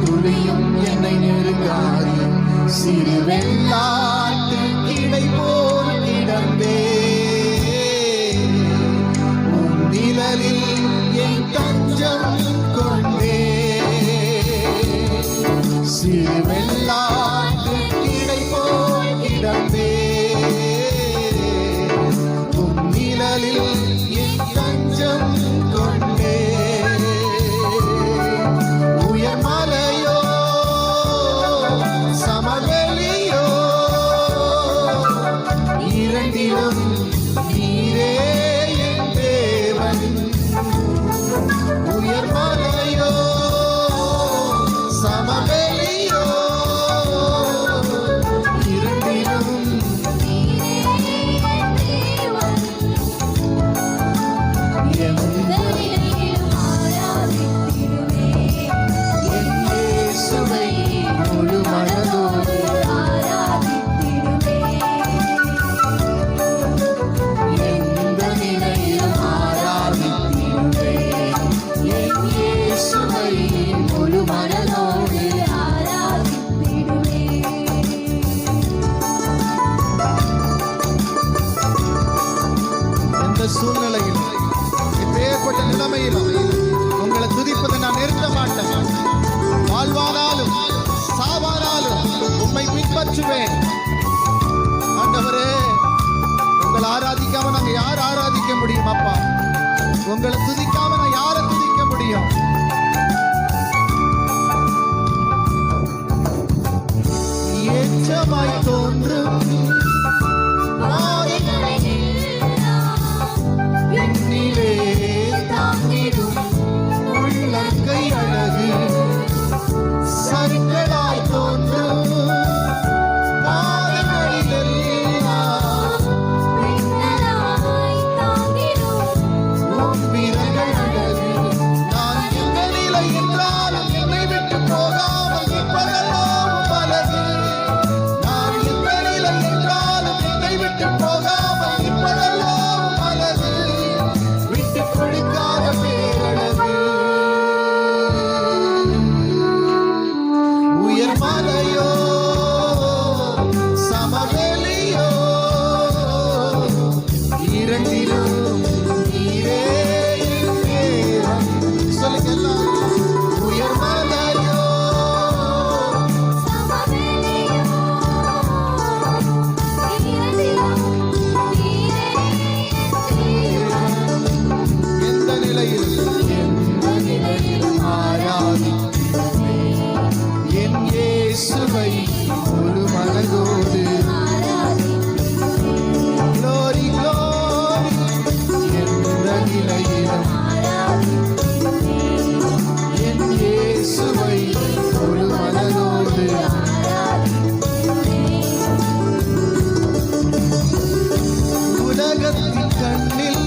துளியும் என்னை நெருங்காது. சிறு வெள்ளாட்டு கிடை போல் கிடந்தே உன் நிழலில் என் தஞ்சம் கொண்டே. சிறு வெள்ளாட்டு கிடை போல் கிடந்தே உன் நிழலில் என் தஞ்சம் கொண்டே. மலையோ சமவெளியோ இரண்டிலும் நீரே என் தேவன். உயர் மலையோ சமவெளியோ இரண்டிலும் சூழ்நிலையில் எப்பேற்பட்ட நிலைமையிலும் உங்களை துதிப்பதை நான் நிறுத்த மாட்டேன். வாழ்வானாலும் சாவானாலும் உம்மை பின்பற்றுவேன். ஆண்டவரே, உங்களை ஆராதிக்காம நாங்க யார் ஆராதிக்க முடியும்? அப்பா, உங்களை துதிக்காம நான் யாரை துதிக்க முடியும்? ஏற்றமாய் தோன்றும் உள்ளங்கை அழகு சரிகளாய் தோன்றும் வீரர்கள் அழகு. நான் எந்த நிலை என்றாலும் என்னை விட்டு போகாமல் நிற்பதெல்லாம் பலது. நான் எந்த நிலை என்றாலும் என்னை விட்டு போகாமல் நிற்பதெல்லாம் பலது. விட்டு கொடுக்காத பேரழகு. உயர் மலையோ சமவெளியோ இரண்டிலும் நீரே என் தேவன். சொல்லுங்க எல்லாம். உயர் மலையோ எந்த நிலையிலும் ஆராதிக்கிறேன் என் இயேசுவை முழு மனதோடு. Glory, glory. எந்த நிலையிலும் என் இயேசுவை முழு மனதோடு. உலகத்தின் கண்ணில்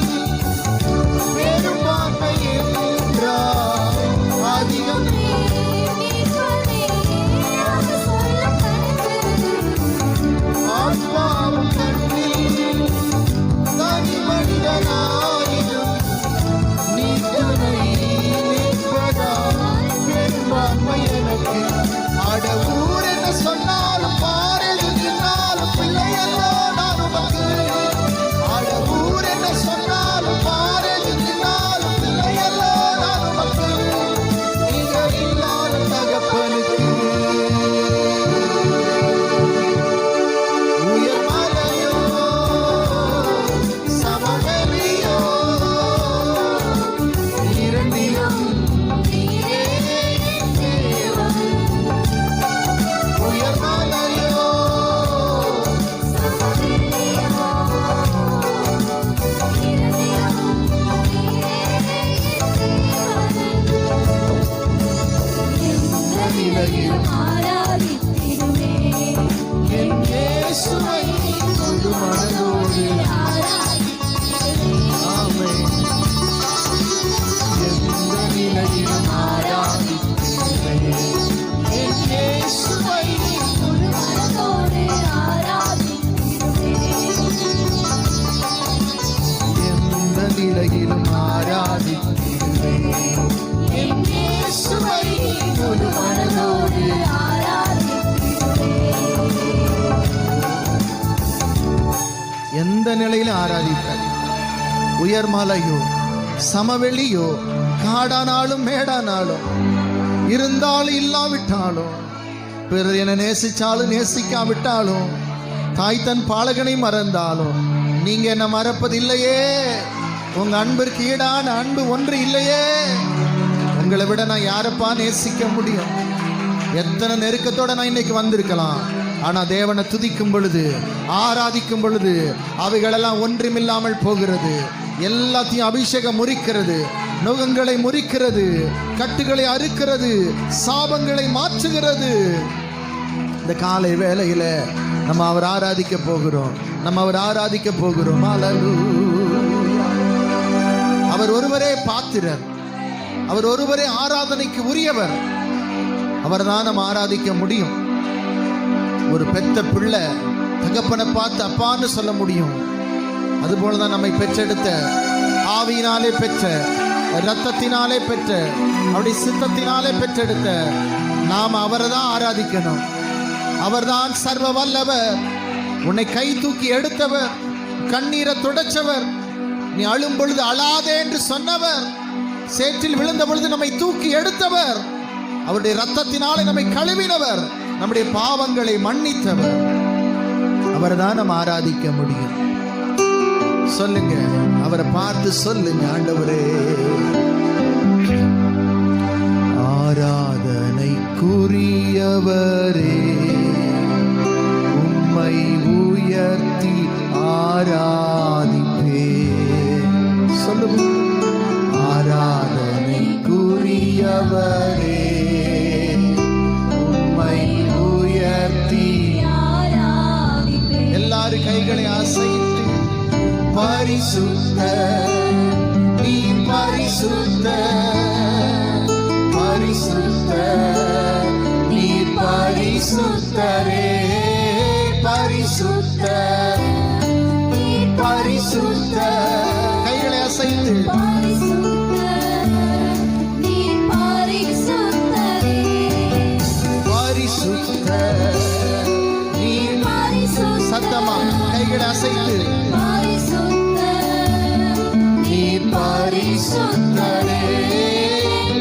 பெரும்பான்மை என்றார் அதிகம். ஆராதித்திடுவேன். என் இயேசுவை முழு மனதோடு ஆமென். எந்த நிலையிலும் ஆராதித்திடுவேன். என் இயேசுவை முழு மனதோடு ஆராதித்திடுவேன். எந்த நிலையிலும் ஆராதித்திடுவேன். என் இயேசுவை முழு மனதோடு எந்த நிலையிலும் ஆராதிப்பார். உயர்மலையோ சமவெளியோ காடானாலும் மேடானாலும் இருந்தாலும் இல்லாவிட்டாலும் பிறர் என்னை நேசிச்சாலும் நேசிக்காவிட்டாலும் தாய் தன் பாலகனை மறந்தாலும் நீங்க என்ன மறப்பதில்லையே. உங்க அன்பிற்கு ஈடான அன்பு ஒன்று இல்லையே. உங்களை விட நான் யாரப்பா நேசிக்க முடியும்? எத்தனை நெருக்கத்தோட நான் இன்னைக்கு வந்திருக்கலாம். ஆனா தேவனை துதிக்கும் பொழுது ஆராதிக்கும் பொழுது அவைகளெல்லாம் ஒன்றுமில்லாமல் போகிறது. எல்லாத்தையும் அபிஷேகம் முறிக்கிறது, நுகங்களை முறிக்கிறது, கட்டுகளை அறுக்கிறது, சாபங்களை மாற்றுகிறது. இந்த காலை வேளையில நம்ம அவர் ஆராதிக்க போகிறோம். அவர் ஹல்லேலூயா. அவர் ஒருவரே பாத்திரர். அவர் ஒருவரே ஆராதனைக்கு உரியவர். அவர்தான் நம்ம ஆராதிக்க முடியும். ஒரு பெத்த பிள்ளை தகப்பனை பார்த்து அப்பான்னு சொல்ல முடியும். அதுபோலதான் நம்மை பெற்றெடுத்த ஆவியினாலே பெற்ற, இரத்தத்தினாலே பெற்ற, அவருடைய சித்தத்தினாலே பெற்றெடுத்த நாம் அவரை தான் ஆராதிக்கணும். அவர்தான் சர்வ வல்லவர். உன்னை கை தூக்கி எடுத்தவர், கண்ணீரை துடைச்சவர், நீ அழும் பொழுது அழாதே என்று சொன்னவர், சேற்றில் விழுந்த பொழுது நம்மை தூக்கி எடுத்தவர், அவருடைய இரத்தத்தினாலே நம்மை கழுவினவர், நம்முடைய பாவங்களை மன்னித்தவர். அவர்தான் நம்ம ஆராதிக்க முடியும். சொல்லுங்க, அவரை பார்த்து சொல்லுங்க, ஆண்டவரே ஆராதனைக்குரியவரே உம்மை உயர்த்தி ஆராதிப்பேன். சொல்லுங்க, ஆராதனைக்குரியவரே உம்மை உயர்த்தி எல்லாரும் கைகளை அசைத்து பரிசுத்த நீ பரிசுத்த பரிசுத்த நீ பரிசுத்தரே பரிசுத்த பரிசுத்த கைகளை அசைத்து பரிசுத்த நீ சத்தமா கைகளை அசைத்து நீ பரிசுத்தரே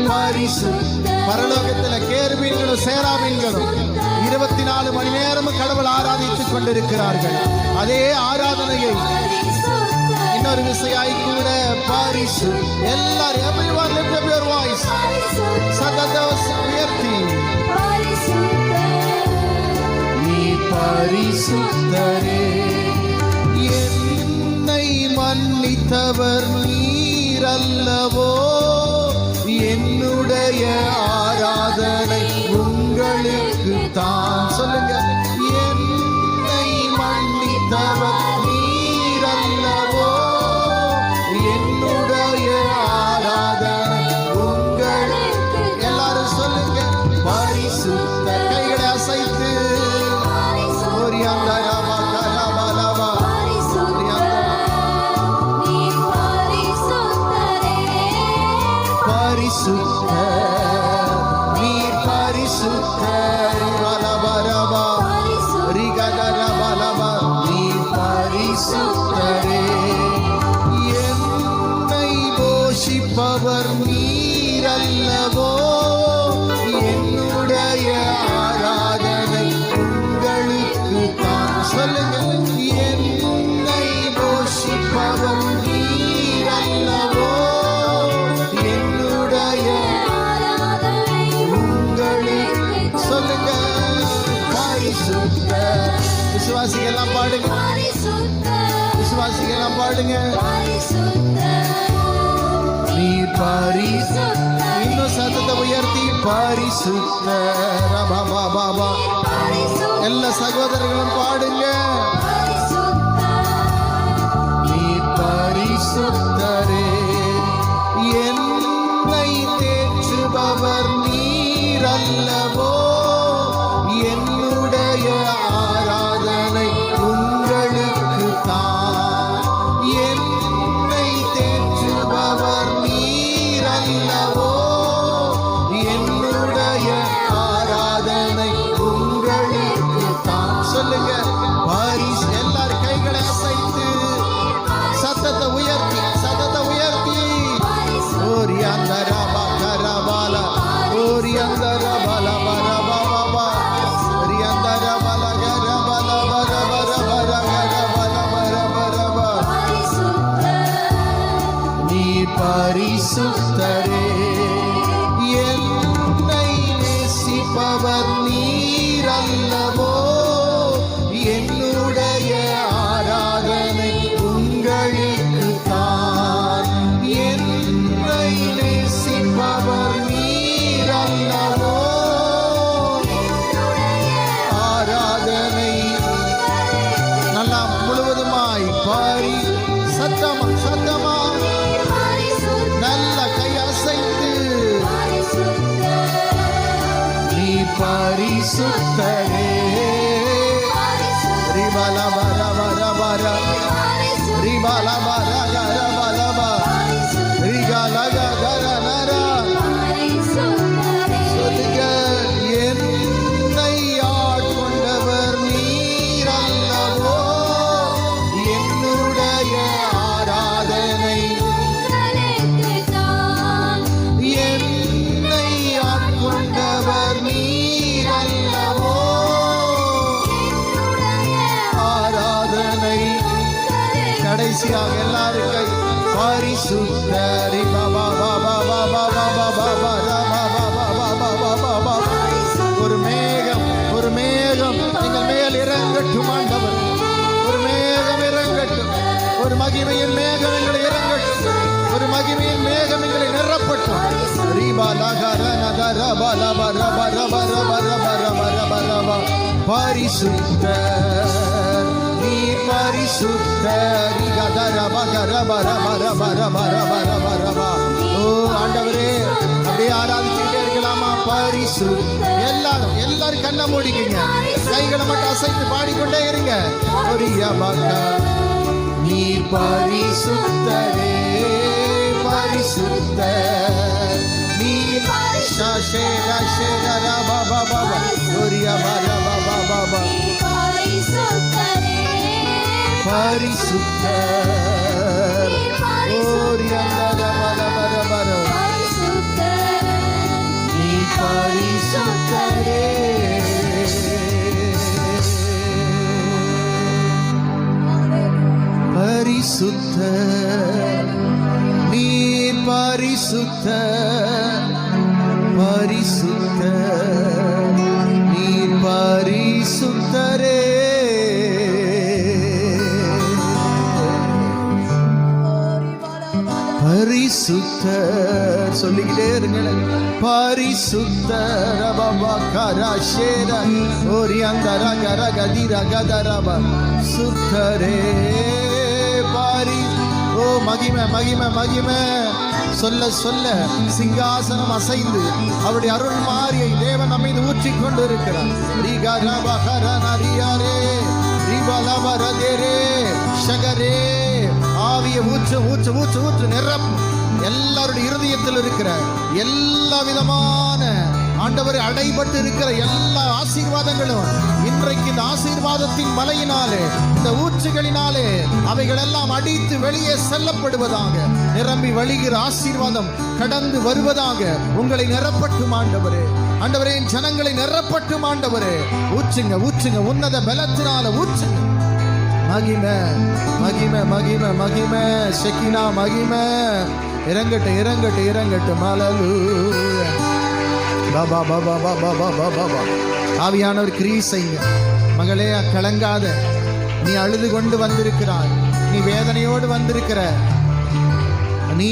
பரிசுத்த. பரலோகத்தில் கேருபீன்களும் சேராபீன்களும் 24 மணி நேரமும் கடவுள் ஆராதித்துக் கொண்டிருக்கிறார்கள். அதே ஆராதனையை இன்னொரு விசையாய் கூட பரிசு எல்லாரும் everyone lift up your voice சத்தத்தை உயர்த்தி நீ பரிசுத்தரே என்னை மன்னித்தவர் நீரல்லவோ என்னுடைய ஆராதனை உங்களுக்கு தான். சொல்லுங்க, என்னை மன்னித்தவர் நீரல்லவோ என்னுடைய ஆராதனை உங்களுக்கு. எல்லாரும் சொல்லுங்க, பரிசுத்த கைகளை அசைத்து பரிசுத்த நீர் பரிசுத்த நீர் பரிசுத்தரே என்னை போஷிப்பவர் நீரல்லவோ என்னுடைய ஆராதனை உங்களுக்கு தான். சொல்லுங்க, என்னை போஷிப்பவர் நீரல்லவோ என்னுடைய உங்களுக்கு. சொல்லுங்க, பரிசுத்த. விசுவாசிகள் எல்லாம் பாடுங்க, விசுவாசிகள் எல்லாம் பாடுங்க. நீர் பரிசுத்தரே. இன்னும் சத்தத்தை உயர்த்தி பரிசுத்தர். பாபா பாபா எல்லா சகோதரர்களும் பாடுங்க. நீ பரிசுத்தரே, என்னை தேற்றுபவர் நீர் அல்லவோ, என்னுடைய ஆராதனை உங்களுக்கு தான். என்னை தேற்றுபவர் நீர் அல்லவோ, என்னுடைய ஆராதனை உங்களுக்கு தான். சொல்லுங்க எல்லாரும் கைகளை அசைத்து சத்தத்தை உயர்த்தி ஓரியந்தரா பகரபால ஓரியந்தரா பல பர பாபா ஓரியந்தரா பல கரபல பர பர பர கரபல பர பர பர. நீ பரிசுத்தரே, என்னை நேசிப்பவர் நீர் அல்லவோ, என்னுடைய ஆராதனை உங்களுக்கு தான். என்னை நேசிப்பவர் நீர் அல்லவோ, ஆராதனை நல்லா முழுவதுமாய் பாரி சத்தமா நல்ல கையசைத்து நீ பரிசுத்தரே. ரிபல வர வர வர ரிபல வர கர பல ரிகல கர நர. சொல்லுங்க என்னை ஆட்கொண்டவர் நீர் அல்லவோ, என்னுடைய ஆராதனை. என்னை ஆட்கொண்டவர் நீர் அல்லவோ, ஆராதனை. கடைசியாக எல்லாரும் கை பரிசுத்தரி பாபா பாபா பாபா பாபா பாபா பாபா பாபா. ஒரு மேகம் எங்கள் மேல் இறங்கட்டும் ஆண்டவர். ஒரு மேகம் இறங்கட்டும், ஒரு மகிமையின் மேகம் எங்களை இறங்கட்டும், ஒரு மகிமையின் மேகம் எங்களை நிரப்பட்டும். ரீபா லகர நகர பல பர பர பர பர பர பர பர. பரிசுத்தர் நீ பரிசுத்தர். கதர பகர பர பர பர பர பர பர பர. ஓ ஆண்டவரே, அப்படியே ஆராதிச்சுட்டே இருக்கலாமா? எல்லாரும் கண்ணை மூடிக்கங்க, கைகளை மட்டும் அசைத்து பாடிக்கொண்டே இருங்க. நீ பரிசுத்தரே, பரிசுத்தர் நீ. ஷேரா ஷேரா பாபா பாபா ஓரியா பாபா பாபா பாபா. பரிசுத்தர் ஓரியா பர பர பர. நீ பரிசுத்தரே. பரிசுத்தர் நீர் பரிசுத்தர், பரிசுத்தர் நீர் பரிசுத்தரே. பரிசுத்தர் சொல்லிக்கிட்டே இருங்களேன். பரிசுத்தர் பாபா கராஷேர ஓரியந்தர கர கதிர கதரப சுத்தரே. பாரி ஓ மகிமை மகிமை மகிமை. சொல்ல சொல்ல சிங்காசனம் அசைந்து அவருடைய அருள் மாரியை தேவன் நம்மை ஊற்றி கொண்டு இருக்கிறார். ஆவிய ஊற்று ஊற்று ஊற்று ஊற்று நிரப்பும். எல்லாருடைய இருதயத்தில் இருக்கிற எல்லா விதமான ஆண்டவரை அடைபட்டு இருக்கிற எல்லா ஆசீர்வாதங்களும் இன்றைக்கு இந்த ஆசீர்வாதத்தின் மலையினாலே, இந்த ஊற்றுகளினாலே அவைகள் எல்லாம் அடித்து வெளியே செல்லப்படுவதாக, நிரம்பி வழிகிற ஆசீர்வாதம் கடந்து வருவதாக உங்களை நிரப்பட்டும் ஆண்டவரே. ஆண்டவரே, ஜனங்களை நிரப்பட்டும் ஆண்டவரே. ஊற்றுங்க ஊற்றுங்க, உன்னத பலத்தினால ஊற்றுங்க. மகிமை மகிமை மகிமை மகிமை ஷெக்கினா மகிமை இறங்கட்டு இறங்கட்டு இறங்கட்டு. ஹல்லேலூயா. பாபா பாபா பாபா பாபா பாபா. ஆவியானவர் கிரியை செய்யுங்க. மகளே, கலங்காத. நீ அழுது கொண்டு வந்திருக்கிறாய், நீ வேதனையோடு வந்திருக்கிற, நீ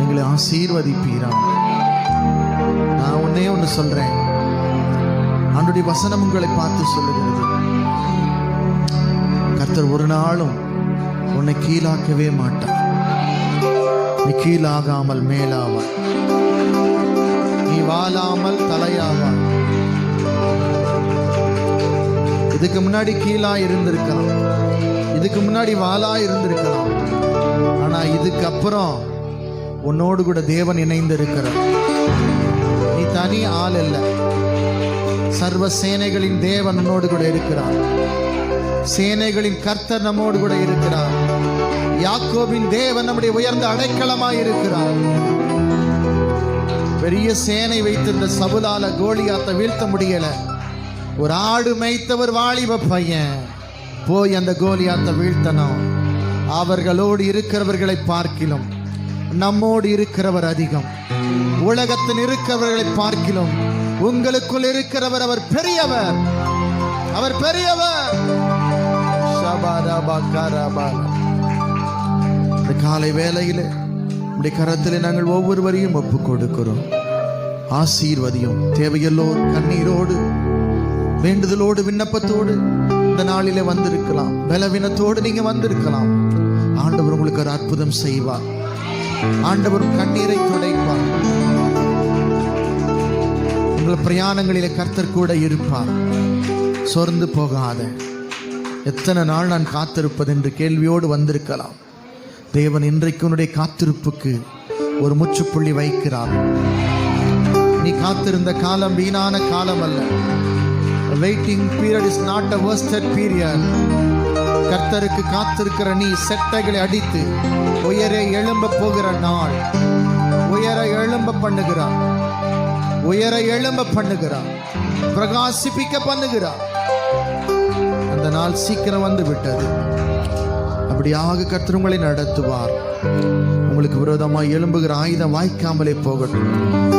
எங்களை ஆசீர்வதிப்பீரா. நான் ஒன்னே ஒன்று சொல்றேன், ஆண்டவருடைய வசனம் உங்களை பார்த்து சொல்லுகிறது, கர்த்தர் ஒரு நாளும் உன்னை கீழாக்கவே மாட்டார். நீ கீழாகாமல் மேலாவாய், நீ வாழாமல் தலையாவாய். இதுக்கு முன்னாடி கீழா இருந்திருக்கலாம், இதுக்கு முன்னாடி வாளா இருந்திருக்கலாம், ஆனா இதுக்கு அப்புறம் உன்னோடு கூட தேவன் இணைந்து இருக்கிறார். நீ தனி ஆள் இல்லை, சர்வ சேனைகளின் தேவன் உன்னோடு கூட இருக்கிறார். சேனைகளின் கர்த்தர் நம்மோடு கூட இருக்கிறார். யாக்கோபின் தேவன் நம்முடைய உயர்ந்த அடைக்கலமாய் இருக்கிறார். பெரிய சேனை வைத்திருந்த சவுலால கோலியாத்தை வீழ்த்த முடியல. ஒரு ஆடு மேய்த்தவர் வாலிப பையன் போய் அந்த கோலியாத்தை வீழ்த்தணும். அவர்களோடு இருக்கிறவர்களை பார்க்கிலும் நம்மோடு இருக்கிறவர் அதிகம். உலகத்தில் இருக்கிறவர்களை பார்க்கிலும் உங்களுக்குள் இருக்கிறவர் அவர் பெரியவர், அவர் பெரியவர். இந்த காலை வேளையிலே நம்முடைய கரத்திலே நாங்கள் ஒவ்வொருவரையும் ஒப்பு கொடுக்கிறோம். ஆசீர்வதியும். தேவையெல்லோர் கண்ணீரோடு வேண்டுதலோடு விண்ணப்பத்தோடு இந்த நாளிலே வந்திருக்கலாம், பலவீனத்தோடு நீங்க வந்திருக்கலாம். ஆண்டவர் உங்களுக்கு ஒரு அற்புதம் செய்வார். ஆண்டவர் கண்ணீரை துடைப்பார். உங்கள் பிரயாணங்களிலே கர்த்தர் கூட இருப்பார். சொர்ந்து போகாத. எத்தனை நாள் நான் காத்திருப்பது என்று கேள்வியோடு வந்திருக்கலாம். தேவன் இன்றைக்கு உன்னுடைய காத்திருப்புக்கு ஒரு முற்றுப்புள்ளி வைக்கிறார். நீ காத்திருந்த காலம் வீணான காலம் அல்ல. Waiting period is not a wasted period. கர்த்தருக்கு காத்திருக்கிற நீ செட்டைகளை அடித்து உயரே எழும்ப போகிற நாள். உயர எழும்ப பண்ணுகிறார், உயர எழும்ப பண்ணுகிறார், பிரகாசிப்பிக்க பண்ணுகிறார். அந்த நாள் சீக்கிரம் வந்து விட்டது. அப்படியாக கர்த்தர் உங்களை நடத்துவார். உங்களுக்கு விரோதமாக எழும்புகிற ஆயுதம் வாய்க்காமலே போகட்டும்.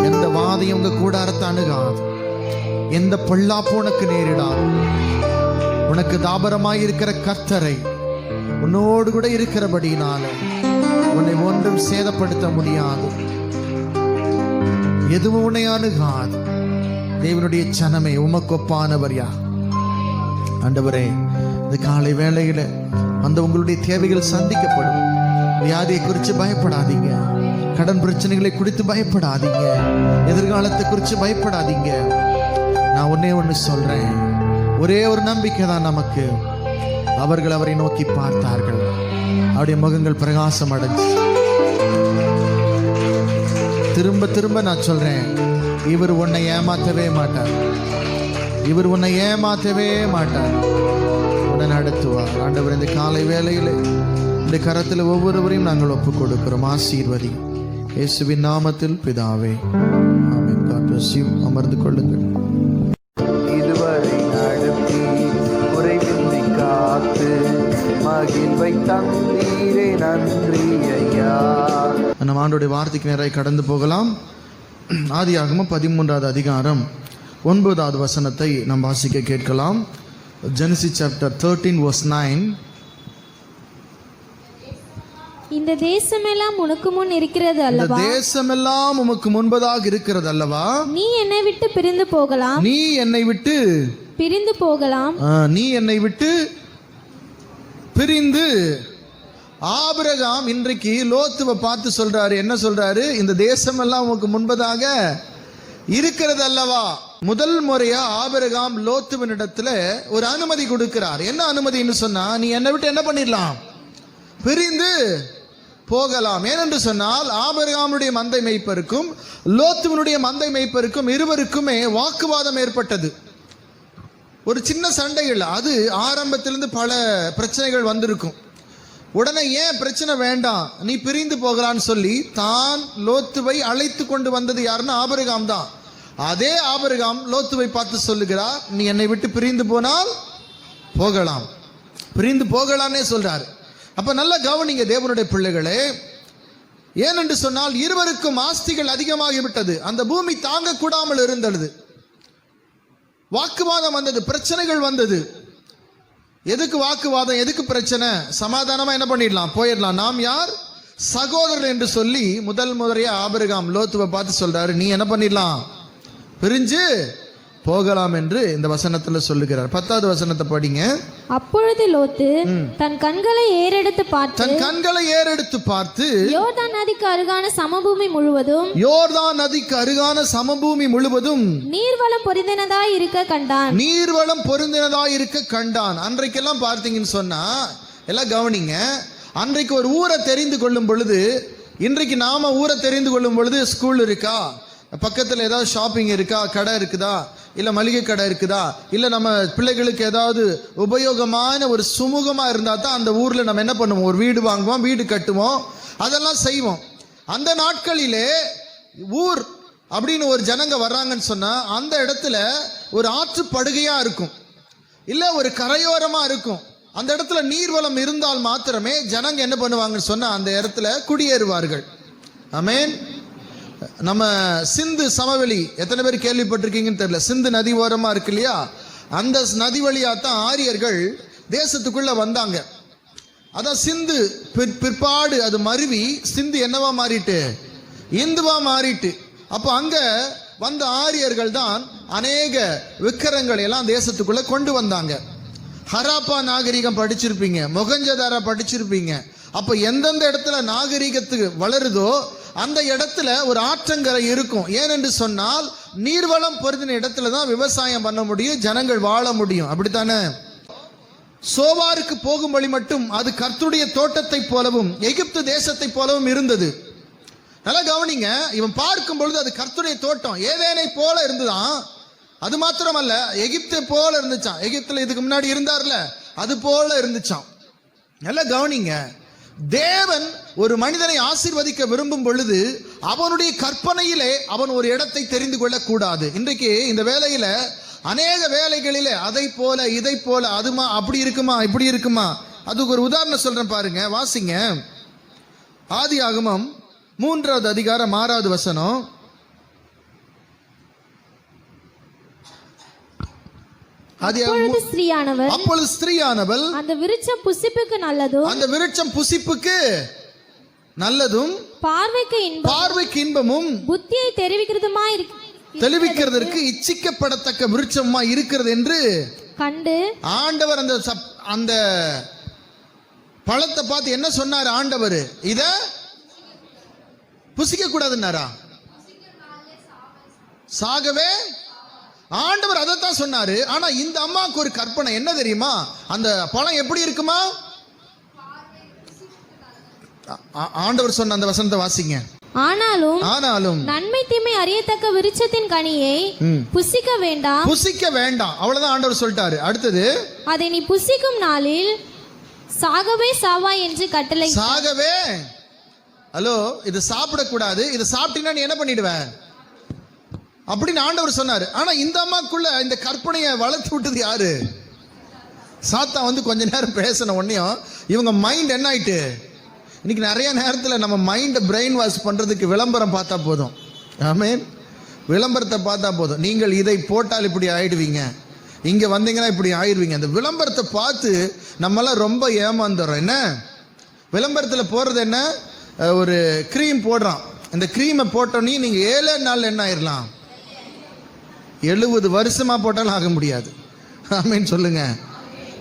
எந்த வாதையும் உங்க கூடாரத்தை அணுகாது, எந்த பொல்லாப்பு உனக்கு நேரிடாது. உனக்கு தாபரமாய் இருக்கிற கர்த்தரை உன்னோடு கூட இருக்கிறபடினால உன்னை ஒன்றும் சேதப்படுத்த முடியாது. எதுவும் உன்னை அணுகாது. தேவனுடைய சனமே, உமக்கு ஒப்பானவர் யார்? ஆண்டவரே, இந்த காலை வேளையில அந்த உங்களுடைய தேவைகள் சந்திக்கப்படும். வியாதியை குறித்து பயப்படாதீங்க, கடன் பிரச்சனைகளை குறித்து பயப்படாதீங்க, எதிர்காலத்தை குறித்து பயப்படாதீங்க. நான் ஒன்னே ஒன்று சொல்றேன், ஒரே ஒரு நம்பிக்கை தான் நமக்கு. அவர்கள் அவரை நோக்கி பார்த்தார்கள், அவருடைய முகங்கள் பிரகாசம் அடைஞ்சு. திரும்ப திரும்ப நான் சொல்றேன், இவர் உன்னை ஏமாற்றவே மாட்டார், இவர் உன்னை ஏமாற்றவே மாட்டார், உன்னை நடத்துவார். ஆண்டவர், இந்த காலை வேளையில் இந்த கரத்தில் ஒவ்வொருவரையும் நாங்கள் ஒப்புக் கொடுக்கிறோம். ஆசீர்வதி இயேசுவின் நாமத்தில் பிதாவே, ஆமென். God bless you. அமர்ந்து கொள்ளுங்கள். இதுவரை நடத்தி குறைவின்றி காத்து மகிழ்வை தந்தீரே, நன்றி ஐயா. நம்ம ஆண்டோடைய வார்த்தைக்கு நேராக கடந்து போகலாம். ஆதியாகமம் 13வது அதிகாரம் 9வது வசனத்தை நாம் வாசிக்க கேட்கலாம். Genesis chapter 13 verse 9. இந்த தேசமெல்லாம் உனக்கு முன் இருக்கிறது அல்லவா, இந்த தேசமெல்லாம் உமக்கு முன்பதாக இருக்கிறது அல்லவா, நீ என்னை விட்டு பிரிந்து போகலாம், நீ என்னை விட்டு பிரிந்து போகலாம், நீ என்னை விட்டு பிரிந்து. ஆபிரகாம் இன்றைக்கு லோத்துவை பார்த்து சொல்றாரு, என்ன சொல்றாரு? இந்த தேசமெல்லாம் உமக்கு முன்பதாக இருக்கிறது அல்லவா. முதல் முறையா ஆபிரகாம் லோத்துவனிடத்துல ஒரு அனுமதி கொடுக்கிறார். என்ன அனுமதின்னு சொன்னா, நீ என்னை விட்டு என்ன பண்ணிடலாம், பிரிந்து போகலாம். ஏனென்று சொன்னால் ஆபிரகாமுடைய மந்தை மேய்ப்பருக்கும் லோத்துவனுடைய மந்தை மேய்ப்பருக்கும் இருவருக்குமே வாக்குவாதம் ஏற்பட்டது. ஒரு சின்ன சண்டைகள், அது ஆரம்பத்திலிருந்து பல பிரச்சனைகள் வந்திருக்கும். உடனே ஏன் பிரச்சனை வேண்டாம், நீ பிரிந்து போகலான்னு சொல்லி தான் லோத்துவை அழைத்து கொண்டு வந்தது யாருன்னா ஆபிரகாம் தான். அதே ஆபிரகாம் லோத்துவை பார்த்து சொல்லுகிறார், நீ என்னை விட்டு பிரிந்து போனால் போகலாம், பிரிந்து போகலான்னே சொல்றாரு. அப்ப நல்ல கவனிங்க தேவனுடைய பிள்ளைகளே. ஏனென்று சொன்னால் இருவருக்கும் ஆஸ்திகள் அதிகமாகிவிட்டது. அந்த பூமி தாங்க கூடாமல் இருந்தது. வாக்குவாதம் வந்தது, பிரச்சனைகள் வந்தது. எதுக்கு வாக்குவாதம், எதுக்கு பிரச்சனை? சமாதானமா என்ன பண்ணிடலாம், போயிடலாம். நாம் யார்? சகோதரர் என்று சொல்லி முதல் முறையா ஆபிரகாம் லோத்துவை பார்த்து சொல்றாரு, நீ என்ன பண்ணிடலாம், பிரிஞ்சு போகலாம் என்று இந்த வசனத்துல சொல்லுகிறார். 10வது வசனத்தை படிங்க. அப்பொழுது லோத்து தன் கண்களை ஏறெடுத்து பார்த்து யோர்தான் நதிக்கு அருகான சமபூமி முழுவதும் நீர்வளம் பொருந்தினதாய் இருக்க கண்டான். அன்றைக்கெல்லாம் பார்த்தீங்கன்னு சொன்னா, எல்லாம் கவனிங்க, அன்றைக்கு ஒரு ஊரை தெரிந்து கொள்ளும் பொழுது, இன்றைக்கு நாம ஊரை தெரிந்து கொள்ளும் பொழுது ஸ்கூல் இருக்கா, பக்கத்தில் ஏதாவது ஷாப்பிங் இருக்கா, கடை இருக்குதா, இல்லை மளிகை கடை இருக்குதா, இல்லை நம்ம பிள்ளைகளுக்கு ஏதாவது உபயோகமான ஒரு சுமூகமாக இருந்தால் தான் அந்த ஊரில் நம்ம என்ன பண்ணுவோம், ஒரு வீடு வாங்குவோம், வீடு கட்டுவோம், அதெல்லாம் செய்வோம். அந்த நாட்களிலே ஊர் அப்படின்னு ஒரு ஜனங்க வர்றாங்கன்னு சொன்னால் அந்த இடத்துல ஒரு ஆற்று படுகையாக இருக்கும், இல்லை ஒரு கரையோரமாக இருக்கும். அந்த இடத்துல நீர்வளம் இருந்தால் மாத்திரமே ஜனங்க என்ன பண்ணுவாங்கன்னு சொன்னால் அந்த இடத்துல குடியேறுவார்கள். ஆமென். நம்ம சிந்து சமவெளி எத்தனை பேர் கேள்விப்பட்டிருக்கீங்கன்னு தெரியல. சிந்து நதி ஓரமாக இருக்கு இல்லையா, அந்த நதி வழியாக தான் ஆரியர்கள் தேசத்துக்குள்ள வந்தாங்க. அதான் சிந்து பிற்பாடு அது மருவி சிந்து என்னவா மாறிட்டு, இந்துவா மாறிட்டு. அப்போ அங்க வந்த ஆரியர்கள் தான் அநேக விக்கிரங்களை எல்லாம் தேசத்துக்குள்ள கொண்டு வந்தாங்க. ஹராப்பா நாகரிகம் படிச்சிருப்பீங்க, மொகஞ்சதாரா படிச்சிருப்பீங்க. அப்போ எந்தெந்த இடத்துல நாகரிகத்துக்கு வளருதோ அந்த இடத்துல ஒரு ஆற்றங்கரை இருக்கும். ஏனென்று சொன்னால் நீர்வளம் பொருந்தின இடத்துல தான் விவசாயம் பண்ண முடியும், ஜனங்கள் வாழ முடியும். அப்படித்தானே? சோவாருக்கு போகும் வழி மட்டும் அது கர்த்தருடைய தோட்டத்தை போலவும் எகிப்து தேசத்தை போலவும் இருந்தது. நல்லா கவனிங்க, இவன் பார்க்கும் பொழுது அது கர்த்தருடைய தோட்டம், ஏதேனை போல இருந்துதான். அது மாத்திரமல்ல, எகிப்தை போல இருந்துச்சான். எகிப்துல இதுக்கு முன்னாடி இருந்தார்ல, அது போல இருந்துச்சான். நல்லா கவனிங்க, தேவன் ஒரு மனிதனை ஆசீர்வதிக்க விரும்பும் பொழுது அவனுடைய கற்பனையிலே அவன் ஒரு இடத்தை தெரிந்து கொள்ளக்கூடாது. இன்றைக்கு இந்த வேலையில அநேக வேலைகளிலே அதை போல இதை போல அதுமா அப்படி இருக்குமா இப்படி இருக்குமா. அதுக்கு ஒரு உதாரணம் சொல்றேன் பாருங்க, வாசிங்க. ஆதியாகமம் 3வது அதிகாரம் 6வது வசனம். அப்பொழுது ஸ்திரீயானவள் அந்த விருட்சம் புசிப்புக்கு நல்லதும் பார்வைக்கு இன்பமும் புத்தியை தெரிவிக்கிறதற்கு இச்சிக்கப்படத்தக்க விருட்சமா இருக்கிறது என்று கண்டு ஆண்டவர் அந்த பழத்தை பார்த்து என்ன சொன்னார்? ஆண்டவர் இத புசிக்க கூடாதுன்னாரா? சாகவே ஆண்டவர் அதைத்தான் சொன்னாரு. ஆனா இந்த அம்மாவுக்கு ஒரு கற்பனை என்ன தெரியுமா? அந்த பழம் எப்படி இருக்குமா? ஆண்டவர் சொன்ன அந்த வசனத்தை வாசிங்க. ஆனாலும் நன்மை தீமை அறியத்தக்க விருட்சத்தின் கனியை புசிக்க வேண்டாம் அவ்வளவுதான் ஆண்டவர் சொல்லிட்டாரு. அடுத்தது, அதை நீ புசிக்கும் நாளில் சாகவே சாவாய் என்று கட்டளை. சாகவே, ஹலோ, இது சாப்பிடக்கூடாது, இது சாப்பிட்டீங்கன்னா நீ என்ன பண்ணிடுவ அப்படின்னு ஆண்டவர் சொன்னாரு. ஆனா இந்த அம்மாக்குள்ள இந்த கற்பனையை வளர்த்து விட்டது யாரு? சாத்தான் வந்து கொஞ்ச நேரம் பேசின உடனேயும் இவங்க மைண்ட் என்ன ஆயிட்டு, இன்னைக்கு நிறைய நேரத்தில் நம்ம மைண்டை பிரெயின் வாஷ் பண்றதுக்கு விளம்பரம் பார்த்தா போதும். ஆமென். விளம்பரத்தை பார்த்தா போதும், நீங்கள் இதை போட்டால் இப்படி ஆயிடுவீங்க, இங்க வந்தீங்கன்னா இப்படி ஆயிடுவீங்க. அந்த விளம்பரத்தை பார்த்து நம்மளாம் ரொம்ப ஏமாந்துடுறோம். என்ன விளம்பரத்தில் போடுறது என்ன, ஒரு க்ரீம் போடுறான். இந்த க்ரீமை போட்டோன்னே நீங்க 7 நாள் என்ன ஆயிடலாம், 70 வருஷமா போட்டாலும் ஆக முடியாது. ஆமீன் சொல்லுங்க.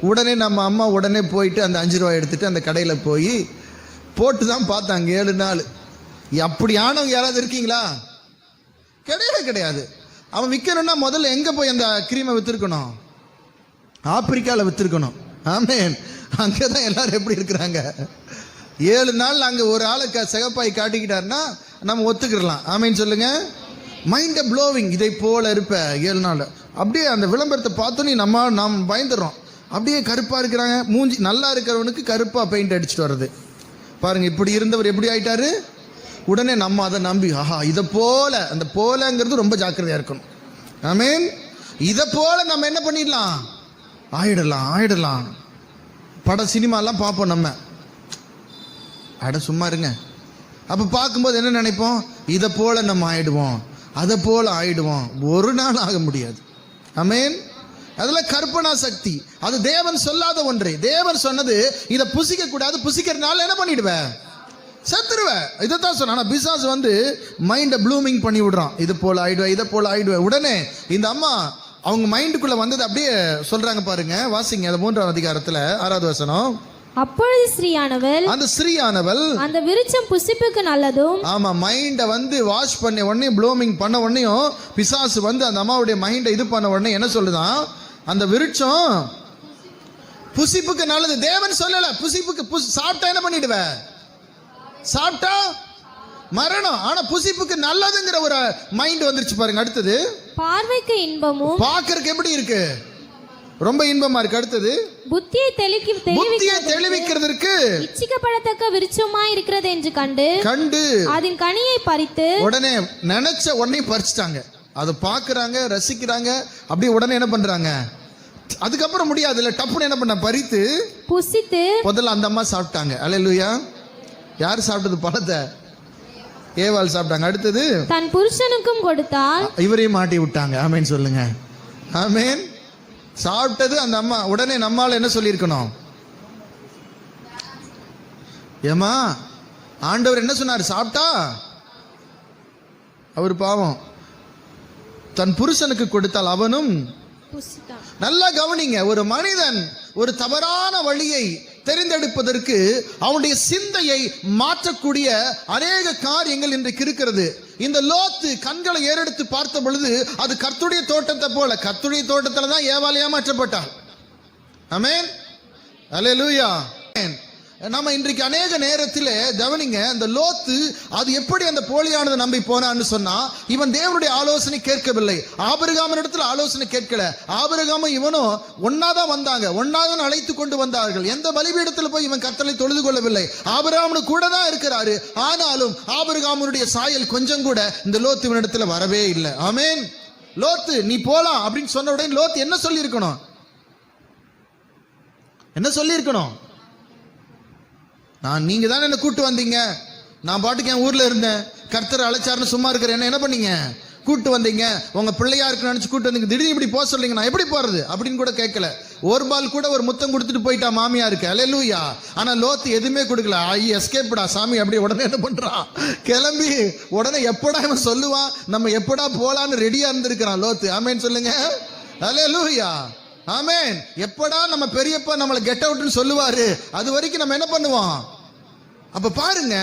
உடனே நம்ம அம்மா உடனே போயிட்டு அந்த 5 ரூபாய் எடுத்துட்டு அந்த கடையில் போய் போட்டு தான் பார்த்தாங்க 7 நாள். அப்படியானவங்க யாராவது இருக்கீங்களா? கிடையாது. அவன் விற்கணும்னா முதல்ல எங்கே போய் அந்த கிரீமை விற்றுருக்கணும்? ஆப்பிரிக்காவில் விற்றுருக்கணும். ஆமேன். அங்கே தான் எல்லாரும் எப்படி இருக்கிறாங்க. 7 நாள் அங்கே ஒரு ஆளுக்கு சிகப்பாய் காட்டிக்கிட்டாருன்னா நம்ம ஒத்துக்கிடலாம். ஆமேன்னு சொல்லுங்க. மைண்டை ப்ளோவிங், இதை போல இருப்ப 7 நாள். அப்படியே அந்த விளம்பரத்தை பார்த்தோன்னே நாம் பயந்துடுறோம். அப்படியே கருப்பாக இருக்கிறாங்க, மூஞ்சி நல்லா இருக்கிறவனுக்கு கருப்பாக பெயிண்ட் அடிச்சுட்டு வர்றது பாருங்க. இப்படி இருந்தவர் எப்படி ஆயிட்டாரு? உடனே நம்ம அதை நம்பி ஆஹா இதை போல, அந்த போலங்கிறது ரொம்ப ஜாக்கிரதையா இருக்கணும். ஆமீன். இதை போல நம்ம என்ன பண்ணிடலாம், ஆயிடலாம். பட சினிமாலாம் பார்ப்போம் நம்ம, சும்மா இருங்க. அப்போ பார்க்கும்போது என்ன நினைப்போம், இதை போல நம்ம ஆயிடுவோம், அதை போல ஆயிடுவோம். ஒரு நாள் ஆக முடியாது. ஆமீன். அதுல கற்பனா சக்தி, அது தேவன் சொல்லாத ஒன்று. தேவன் சொன்னது இதை புசிக்க கூடாது, புசிக்கிறதுனால என்ன பண்ணிடுவேன், செத்துருவ. இதைத்தான் சொன்ன. ஆனா பிசாசு வந்து மைண்டை ப்ளூமிங் பண்ணி விடுறான். இது போல ஆயிடுவேன், இதை போல ஆயிடுவேன். உடனே இந்த அம்மா அவங்க மைண்டுக்குள்ள வந்தது அப்படியே சொல்றாங்க பாருங்க. வாசிங்க அது 3ஆம் அதிகாரத்துல 6வது வசனம். அப்பொழுது ஸ்திரீயானவள், அந்த ஸ்திரீயானவள், அந்த விருட்சம் புசிப்புக்கு நல்லதும். ஆமா, மைண்டை வந்து வாஷ் பண்ண உடனே ப்ளூமிங் பண்ண உடனேயும் பிசாசு வந்து அந்த அம்மாவுடைய மைண்டை இது பண்ண உடனே என்ன சொல்லுதான், அந்த விருட்சம் புசிப்புக்கு நல்லது. தேவன் சொல்லல புசிப்புக்கு. சாப்பிட்டா என்ன பண்ணிடுவ? சாப்பிட்டா மரணம். ஆனா புசிப்புக்கு நல்லதுங்கிற ஒரு மைண்ட் வந்துருச்சு பாருங்க. அடுத்தது பார்வைக்கு இன்பமும், பார்க்கறதுக்கு எப்படி இருக்கு? ரொம்ப இன்பமா இருக்கு. அடுத்தது புத்தியை தெளிவிக்கிறதுக்கு இச்சிக்கப்படத்தக்க விருட்சமாய் இருக்கிறது என்று கண்டு அதன் கனியை பறித்து, உடனே நினைச்ச உடனே பறிச்சுட்டாங்க. அதை பார்க்கறாங்க, ரசிக்கிறாங்க. அப்படியே உடனே என்ன பண்றாங்க? அதுக்கப்புறம் முடியாதுல்ல, டப்புன்னு என்ன பண்ண? பறித்து புசித்து முதல்ல அந்த அம்மா சாப்பிட்டாங்க. அல்லேலூயா. யார் சாப்பிட்டது? பழத்தை ஏவாள் சாப்பிட்டாங்க. அடுத்தது தன் புருஷனுக்கும் கொடுத்தால், இவரையும் மாட்டி விட்டாங்க. ஆமேன் சொல்லுங்க. ஆமேன். சாப்பிட்டது அந்த அம்மா. உடனே நம்மால என்ன சொல்லியிருக்கணும்? ஏமா ஆண்டவர் என்ன சொன்னார்? சாப்பிட்டா அவர் பாவம் தன் புருஷனுக்கு கொடுத்தால் அவனும் புசித்தான். நல்லா கவனிங்க. ஒரு மனிதன் ஒரு தவறான வழியை தெரிந்தெடுப்பதற்கு அவனுடைய சிந்தையை மாற்றக்கூடிய அநேக காரியங்கள் இன்றைக்கு இருக்கிறது. இந்த லோத்து கண்களை ஏறெடுத்து பார்த்த பொழுது அது கர்த்தருடைய தோட்டத்தை போல, கர்த்தருடைய தோட்டத்தில் தான் ஏவாள் ஏமாற்றப்பட்டாள். ஆமென். அல்லேலூயா. நம்ம இன்றைக்கு அநேக நேரத்தில் கவனிங்க, அந்த லோத்து அது எப்படி அந்த போலியானதை நம்பி போனான்னு சொன்னா, இவன் தேவனுடைய ஆலோசனை கேட்கவில்லை. ஆபிரகாமின் இடத்துல ஆலோசனை கேட்கல. ஆபிரகாமும் இவனும் ஒன்னாதான் வந்தாங்க, ஒன்னாதான் அழைத்து கொண்டு வந்தார்கள். எந்த பலிபீடத்தில் போய் இவன் கர்த்தரை தொழுது கொள்ளவில்லை. ஆபிரகாமனு கூட தான் இருக்கிறாரு. ஆனாலும் ஆபிரகாமுடைய சாயல் கொஞ்சம் கூட இந்த லோத்து இடத்துல வரவே இல்லை. ஆமென். லோத்து நீ போலாம் அப்படின்னு சொன்ன உடனே லோத்து என்ன சொல்லி இருக்கணும்? என்ன சொல்லி இருக்கணும்? நீங்க தானே என்ன கூட்டு வந்தீங்க, நான் பாட்டுக்கு என் ஊர்ல இருந்தேன், கர்த்தர் அழைச்சாருன்னு சும்மா இருக்கிற என்ன பண்ணீங்க? கூட்டு வந்தீங்க, உங்க பிள்ளையா இருக்குன்னு நினைச்சு கூட்டு வந்தீங்க, திடீர்னு இப்படி போக சொல்றீங்க, நான் எப்படி போறது அப்படின்னு கூட கேட்கல. ஒரு பால் கூட ஒரு முத்தம் கொடுத்துட்டு போயிட்டா மாமியா இருக்கு. அல்லேலூயா. ஆனா லோத்து எதுவுமே கொடுக்கல. எஸ்கேப்டா சாமி. அப்படி உடனே என்ன பண்றான்? கிளம்பி உடனே எப்படா இவன் சொல்லுவான், நம்ம எப்படா போலான்னு ரெடியா இருந்திருக்கிறான் லோத்து. ஆமேன் சொல்லுங்க. அல்லேலூயா. ஆமென். எப்படா நம்ம பெரியப்பா நம்மளை கெட் அவுட்னு சொல்லுவாரு, அது வரைக்கும் நம்ம என்ன பண்ணுவோம்? அப்ப பாருங்க,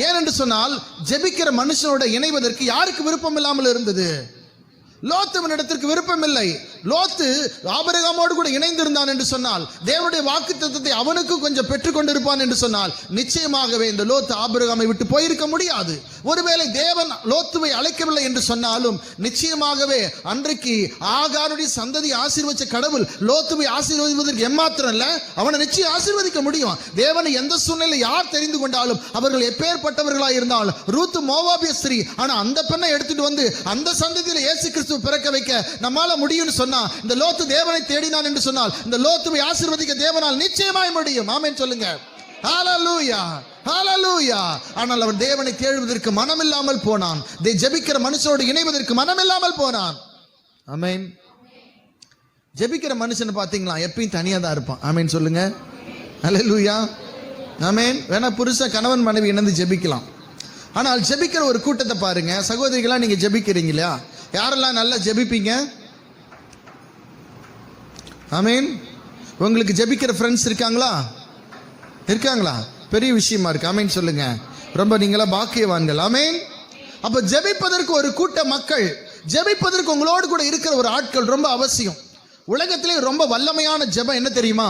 ஏனென்று சொன்னால் ஜெபிக்கிற மனுஷனோட இணைவதற்கு யாருக்கு விருப்பம் இல்லாமல் இருந்தது? லோத்துவினிடத்திற்கு விருப்பம் இல்லை. லோத்து ஆபிரகாமோடு கூட இணைந்திருந்தான் என்று சொன்னால், தேவனுடைய வாக்குத்தத்தத்தை அவனுக்கு கொஞ்சம் பெற்றுக் கொண்டிருப்பான் என்று சொன்னால், நிச்சயமாகவே இந்த லோத்து ஆபிரகாமை விட்டு போயிருக்க முடியாது. ஒருவேளை தேவன் லோத்துவை அழைக்கவில்லை என்று சொன்னாலும் நிச்சயமாகவே அன்றைக்கு ஆகாருடைய சந்ததி ஆசீர்வதிச்ச கடவுள் லோத்துவை ஆசீர்வதிப்பதற்கு எம்மாத்திரம் இல்ல, அவனை நிச்சயம் ஆசீர்வதிக்க முடியும். தேவனை எந்த சூழ்நிலை யார் தெரிந்து கொண்டாலும் அவர்கள் எப்பேற்பட்டவர்களாக இருந்தாலும், ரூத்து மோவாபிய ஸ்திரீ, ஆனா அந்த பெண்ணை எடுத்துட்டு வந்து அந்த சந்ததியில இயேசு கிறிஸ்து பிறக்க வைக்க நம்மால முடியும்னு சொன்னா, இந்த லோத்து தேவனை தேடினான் என்று சொன்னால் இந்த லோத்துவை ஆசீர்வதிக்க தேவனால் நிச்சயமாய் முடியும். ஆமென் சொல்லுங்க. ஹalleluya. ஹalleluya. ஆனால் அவன் தேவனை தேடுவதற்கு மனமில்லாமல் போனான். ஜெபிக்கிற மனுஷனோடு இணைவதற்கு மனமில்லாமல் போனான். ஆமென். ஜெபிக்கிற மனுஷன் பாத்தீங்களா எப்பயும் தனியா தான் இருப்பான். ஆமென் சொல்லுங்க. ஹalleluya. ஆமென். வேணா புருஷ கணவன் மனைவி இணைந்து ஜெபிக்கலாம். ஆனால் ஜெபிக்கிற ஒரு கூட்டத்தை பாருங்க. சகோதரிகளா நீங்க ஜெபிக்கிறீங்களா? யாரெல்லாம் நல்லா ஜெபிப்பீங்க? ஆமென். உங்களுக்கு ஜெபிக்கிற ஃப்ரெண்ட்ஸ் இருக்காங்களா? இருக்காங்களா? பெரிய விஷயமா இருக்கு. ஆமென் சொல்லுங்க. ரொம்ப நீங்களா பாக்கியவான்கள். ஆமென். அப்ப ஜெபிப்பதற்கு ஒரு கூட்ட மக்கள், ஜெபிப்பதற்கு உங்களோடு கூட இருக்கிற ஒரு ஆட்கள் ரொம்ப அவசியம். உலகத்திலே ரொம்ப வல்லமையான ஜெபம் என்ன தெரியுமா?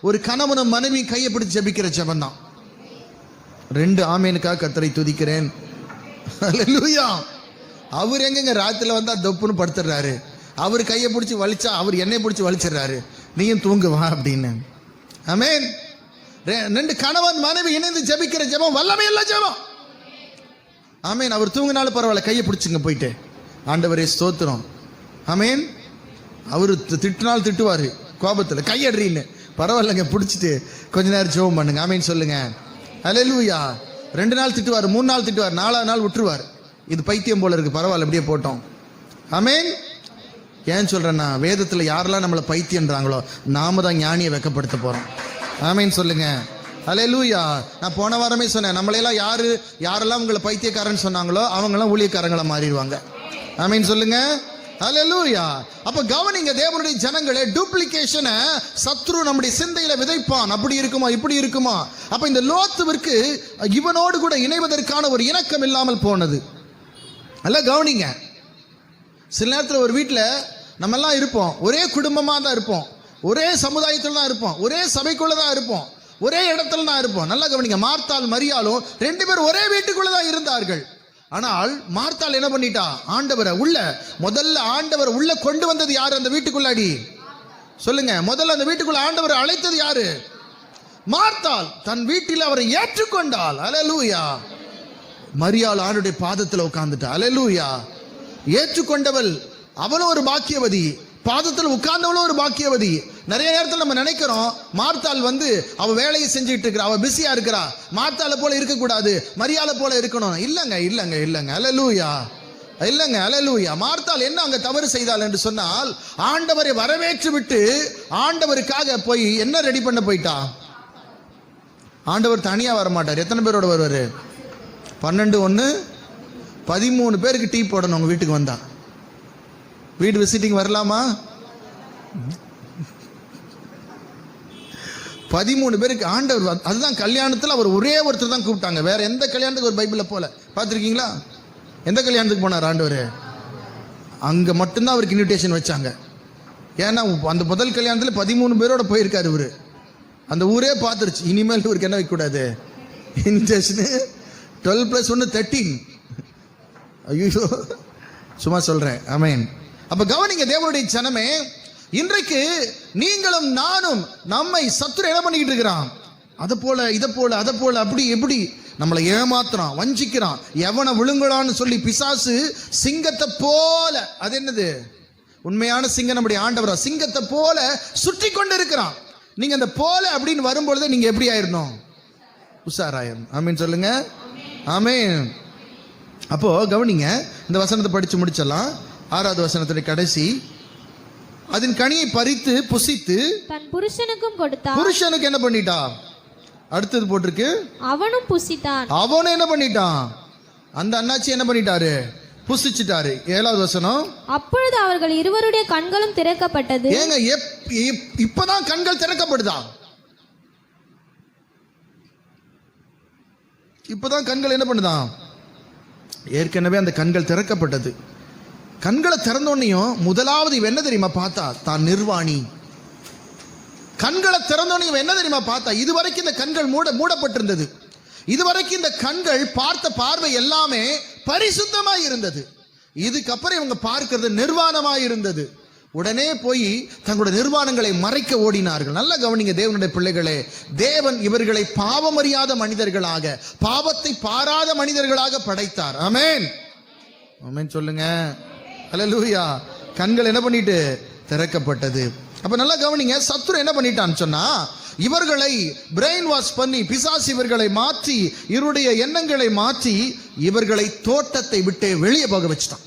ஒரு கணவனும் மனைவி கையை பிடிச்சு ஜெபிக்கிற ஜெபம் தான். 2 ஆமேனுக்காக கர்த்தரை துதிக்கிறேன். அல்லேலூயா. அவர் எங்கங்க ராத்திரில வந்தா தொப்புன்னு படுத்துடுறாரு, அவர் கையை பிடிச்சி வலிச்சா அவர் என்னை பிடிச்சி வலிச்சிடுறாரு, நீயும் தூங்குவா அப்படின்னு. ஆமென். 2 கணவன் மனைவி இணைந்து ஜெபிக்கிற ஜெபம் வல்லமையுள்ள ஜெபம். ஆமென். அவர் தூங்கினாலும் பரவாயில்ல, கையை பிடிச்சுங்க போயிட்டு, ஆண்டவரே ஸ்தோத்திரம். ஆமென். அவர் திட்டினால் திட்டுவாரு கோபத்தில், கையடுறீன்னு பரவாயில்லைங்க பிடிச்சிட்டு கொஞ்ச நேரம் ஜெபம் பண்ணுங்க. ஆமென் சொல்லுங்க. அல்லேலூயா. 2 நாள் திட்டுவார், 3 நாள் திட்டுவார், 4ஆவது நாள் விட்டுருவார். இது பைத்தியம் போல இருக்கு, பரவாயில்ல அப்படியே போட்டோம். ஆமென். ஏன் சொல்றேன்னா, வேதத்தில் யாரெல்லாம் நம்மளை பைத்தியன்றாங்களோ நாம தான் ஞானியை வெக்கப்படுத்த போறோம். ஆமென் சொல்லுங்க. அல்லேலூயா. நான் போன வாரமே சொன்னேன், நம்மளையெல்லாம் யாரெல்லாம் உங்களை பைத்தியக்காரன்னு சொன்னாங்களோ அவங்கெல்லாம் ஊழியக்காரங்களை மாறிடுவாங்க. ஆமீன் சொல்லுங்க. அல்லேலூயா. அப்ப கவனிங்க தேவனுடைய ஜனங்களே, டூப்ளிகேஷனை சத்ரு நம்முடைய சிந்தையில விதைப்பான். அப்படி இருக்குமா இப்படி இருக்குமா. அப்ப இந்த லோத்துவிற்கு இவனோடு கூட இணைவதற்கான ஒரு இணக்கம் இல்லாமல் போனது. நல்லா கவனிங்க. சில நேரத்தில் ஒரு வீட்டில் நம்ம எல்லாம் இருப்போம், ஒரே குடும்பமாக தான் இருப்போம், ஒரே சமுதாயத்தில் தான் இருப்போம், ஒரே சபைக்குள்ள தான் இருப்போம், ஒரே இடத்துல தான் இருப்போம். நல்லா கவனிங்க. மார்த்தாள் மரியாளும் 2 பேரும் ஒரே வீட்டுக்குள்ள தான் இருந்தார்கள். ஆனால் மார்த்தாள் என்ன பண்ணிட்டா, ஆண்டவரை முதல்ல ஆண்டவர் உள்ள கொண்டு வந்தது யாரு அந்த வீட்டுக்குள்ளாடி சொல்லுங்க. முதல்ல அந்த வீட்டுக்குள்ள ஆண்டவர் அழைத்தது யாரு? மார்த்தாள். தன் வீட்டில் அவரை ஏற்றுக்கொண்டாள். அல்லேலூயா. மரியாள் ஆண்டுடைய பாதத்தில் உட்கார்ந்துட்டா. அல்லேலூயா. ஏற்றுக்கொண்டவள் அவளும் ஒரு பாக்கியவதி, பாதத்தில் உட்கார்ந்தவளும் ஒரு பாக்கியவதி. நிறைய நேரத்தில் நம்ம நினைக்கிறோம் மார்த்தாள் அவ வேலையை செஞ்சுட்டு இருக்கிறா, அவ பிஸியா இருக்கிறா, மார்த்தாளை போல இருக்கக்கூடாது, மரியாதை போல இருக்கணும். இல்லைங்க. அல்லேலூயா. இல்லைங்க. அல்லேலூயா. மார்த்தாள் என்ன அங்க தவறு செய்தாள் என்று சொன்னால், ஆண்டவரை வரவேற்று விட்டு ஆண்டவருக்காக போய் என்ன ரெடி பண்ண போயிட்டா. ஆண்டவர் தனியா வர மாட்டார். எத்தனை பேரோட வருவாரு? 12 1 13 பேருக்கு டீ போடணும். உங்க வீட்டுக்கு வந்தா வீடு விசிட்டிங் வரலாமா? 13 பேருக்கு ஆண்டவர். அதுதான் கல்யாணத்தில் அவர் ஒரே ஒருத்தர் தான் கூப்பிட்டாங்க. வேற எந்த கல்யாணத்துக்கு ஒரு பைபிளில் போல பார்த்துருக்கீங்களா? எந்த கல்யாணத்துக்கு போனார் ஆண்டவர்? அங்கே மட்டும்தான் அவருக்கு இன்விடேஷன் வச்சாங்க. ஏன்னா அந்த முதல் கல்யாணத்தில் 13 பேரோட போயிருக்காரு இவர். அந்த ஊரே பார்த்துருச்சு, இனிமேல் இவருக்கு என்ன வைக்கக்கூடாது இன்விடேஷனு. 12 + 1 13. ஐயோ, சும்மா சொல்றேன். ஆமென். அப்ப கவனிங்க தேவனுடைய ஜனமே, இன்றைக்கு நீங்களும் நானும் நம்மை சத்துரு என்ன பண்ணிக்கிட்டு இருக்கிறான்? அதை போல இதை போல அதை போல அப்படி எப்படி நம்மளை ஏமாத்துறான், வஞ்சிக்கிறான். எவனை விழுங்கலான்னு சொல்லி பிசாசு சிங்கத்தை போல, அது என்னது உண்மையான சிங்கம் நம்முடைய ஆண்டவரா, சிங்கத்தை போல சுற்றி கொண்டு இருக்கிறான். நீங்க அந்த போல அப்படின்னு வரும்பொழுது நீங்க எப்படி ஆயிரணும்? உஷாராயிரணும். ஆமீன் சொல்லுங்க. ஆமீன். அப்போ கவனிங்க, இந்த வசனத்தை படிச்சு முடிச்சலாம். 6வது வசனத்துடைய கடைசி, அதன் கனியை பறித்து புசித்து தன் புருஷனுக்கும் கொடுத்தா. புருஷனுக்கு என்ன பண்ணிட்டா? அடுத்தது போட்டிருக்கு, அவனும் புசித்தான். அவனும் என்ன பண்ணிட்டான்? அந்த அண்ணாச்சி என்ன பண்ணிட்டாரு? புசிச்சிட்டாரு. 7வது வசனம், அப்பொழுது அவர்கள் இருவருடைய கண்களும் திறக்கப்பட்டது. ஏங்க இப்பதான் கண்கள் திறக்கப்படுதா? இப்பதான் கண்கள் என்ன பண்ணுதான்? ஏற்கனவே அந்த கண்கள் திறக்கப்பட்டது. கண்களை திறந்தோன்னையும் முதலாவது இவன் என்ன தெரியுமா பார்த்தா? தான் நிர்வாணி. கண்களை திறந்தோன்னையும் என்ன தெரியுமா பார்த்தா? இதுவரைக்கும் இந்த கண்கள் மூடப்பட்டிருந்தது. இதுவரைக்கும் இந்த கண்கள் பார்த்த பார்வை எல்லாமே பரிசுத்தமாய் இருந்தது. இதுக்கப்புறம் இவங்க பார்க்கிறது நிர்வாணமாய் இருந்தது. உடனே போய் தங்களுடைய நிர்வாணங்களை மறைக்க ஓடினார்கள். நல்லா கவனிங்க தேவனுடைய பிள்ளைகளே, தேவன் இவர்களை பாவமறியாத மனிதர்களாக, பாவத்தை பாராத மனிதர்களாக படைத்தார். ஆமென். ஆமென் சொல்லுங்க. அல்லேலூயா. கண்கள் என்ன பண்ணிட்டு திறக்கப்பட்டது. அப்ப நல்லா கவனிங்க, சத்துரு என்ன பண்ணிட்டான்னு சொன்னா, இவர்களை பிரெயின் வாஷ் பண்ணி, பிசாசு இவர்களை மாற்றி, இவருடைய எண்ணங்களை மாற்றி, இவர்களை தோட்டத்தை விட்டு வெளியே போக வச்சுட்டான்.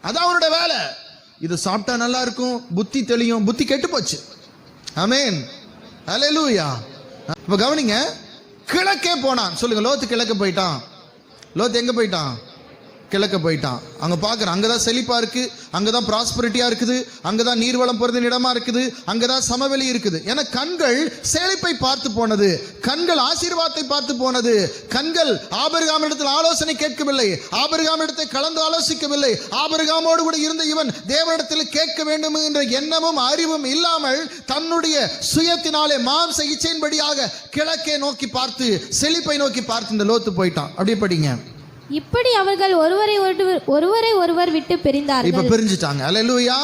அதான் அவருடைய வேலை. இது சாப்பிட்டா நல்லா இருக்கும், புத்தி தெளியும். புத்தி கெட்டு போச்சு. ஆமென். அல்லேலூயா. இப்ப கவனிங்க, கிழக்கே போனான். சொல்லுங்க, லோத்து கிழக்கு போயிட்டான். லோத்து எங்க போயிட்டான்? கிழக்க போயிட்டான். அங்க பார்க்குறான், அங்கதான் செழிப்பா இருக்கு, அங்கதான் ப்ராஸ்பரிட்டியா இருக்குது, அங்கதான் நீர்வளம் பொருந்தின இடமா இருக்குது, அங்கதான் சமவெளி இருக்குது. ஏன்னா கண்கள் செழிப்பை பார்த்து போனது, கண்கள் ஆசீர்வாதத்தை பார்த்து போனது. கண்கள் ஆபிரகாமிடத்தில் ஆலோசனை கேட்கவில்லை, ஆபிரகாமிடத்தை கலந்து ஆலோசிக்கவில்லை. ஆபிரகாமோடு கூட இருந்த இவன் தேவனிடத்தில் கேட்க வேண்டும் என்ற எண்ணமும் அறிவும் இல்லாமல் தன்னுடைய சுயத்தினாலே மாம்ச இச்சையின்படியாக கிழக்கே நோக்கி பார்த்து, செழிப்பை நோக்கி பார்த்து இந்த லோத்து போயிட்டான். அப்படியே படிங்க. இப்படி அவர்கள் ஒருவரை ஒருவர் விட்டு பிரிந்தார்கள். இப்ப பிரிஞ்சிட்டாங்க. அல்லேலூயா.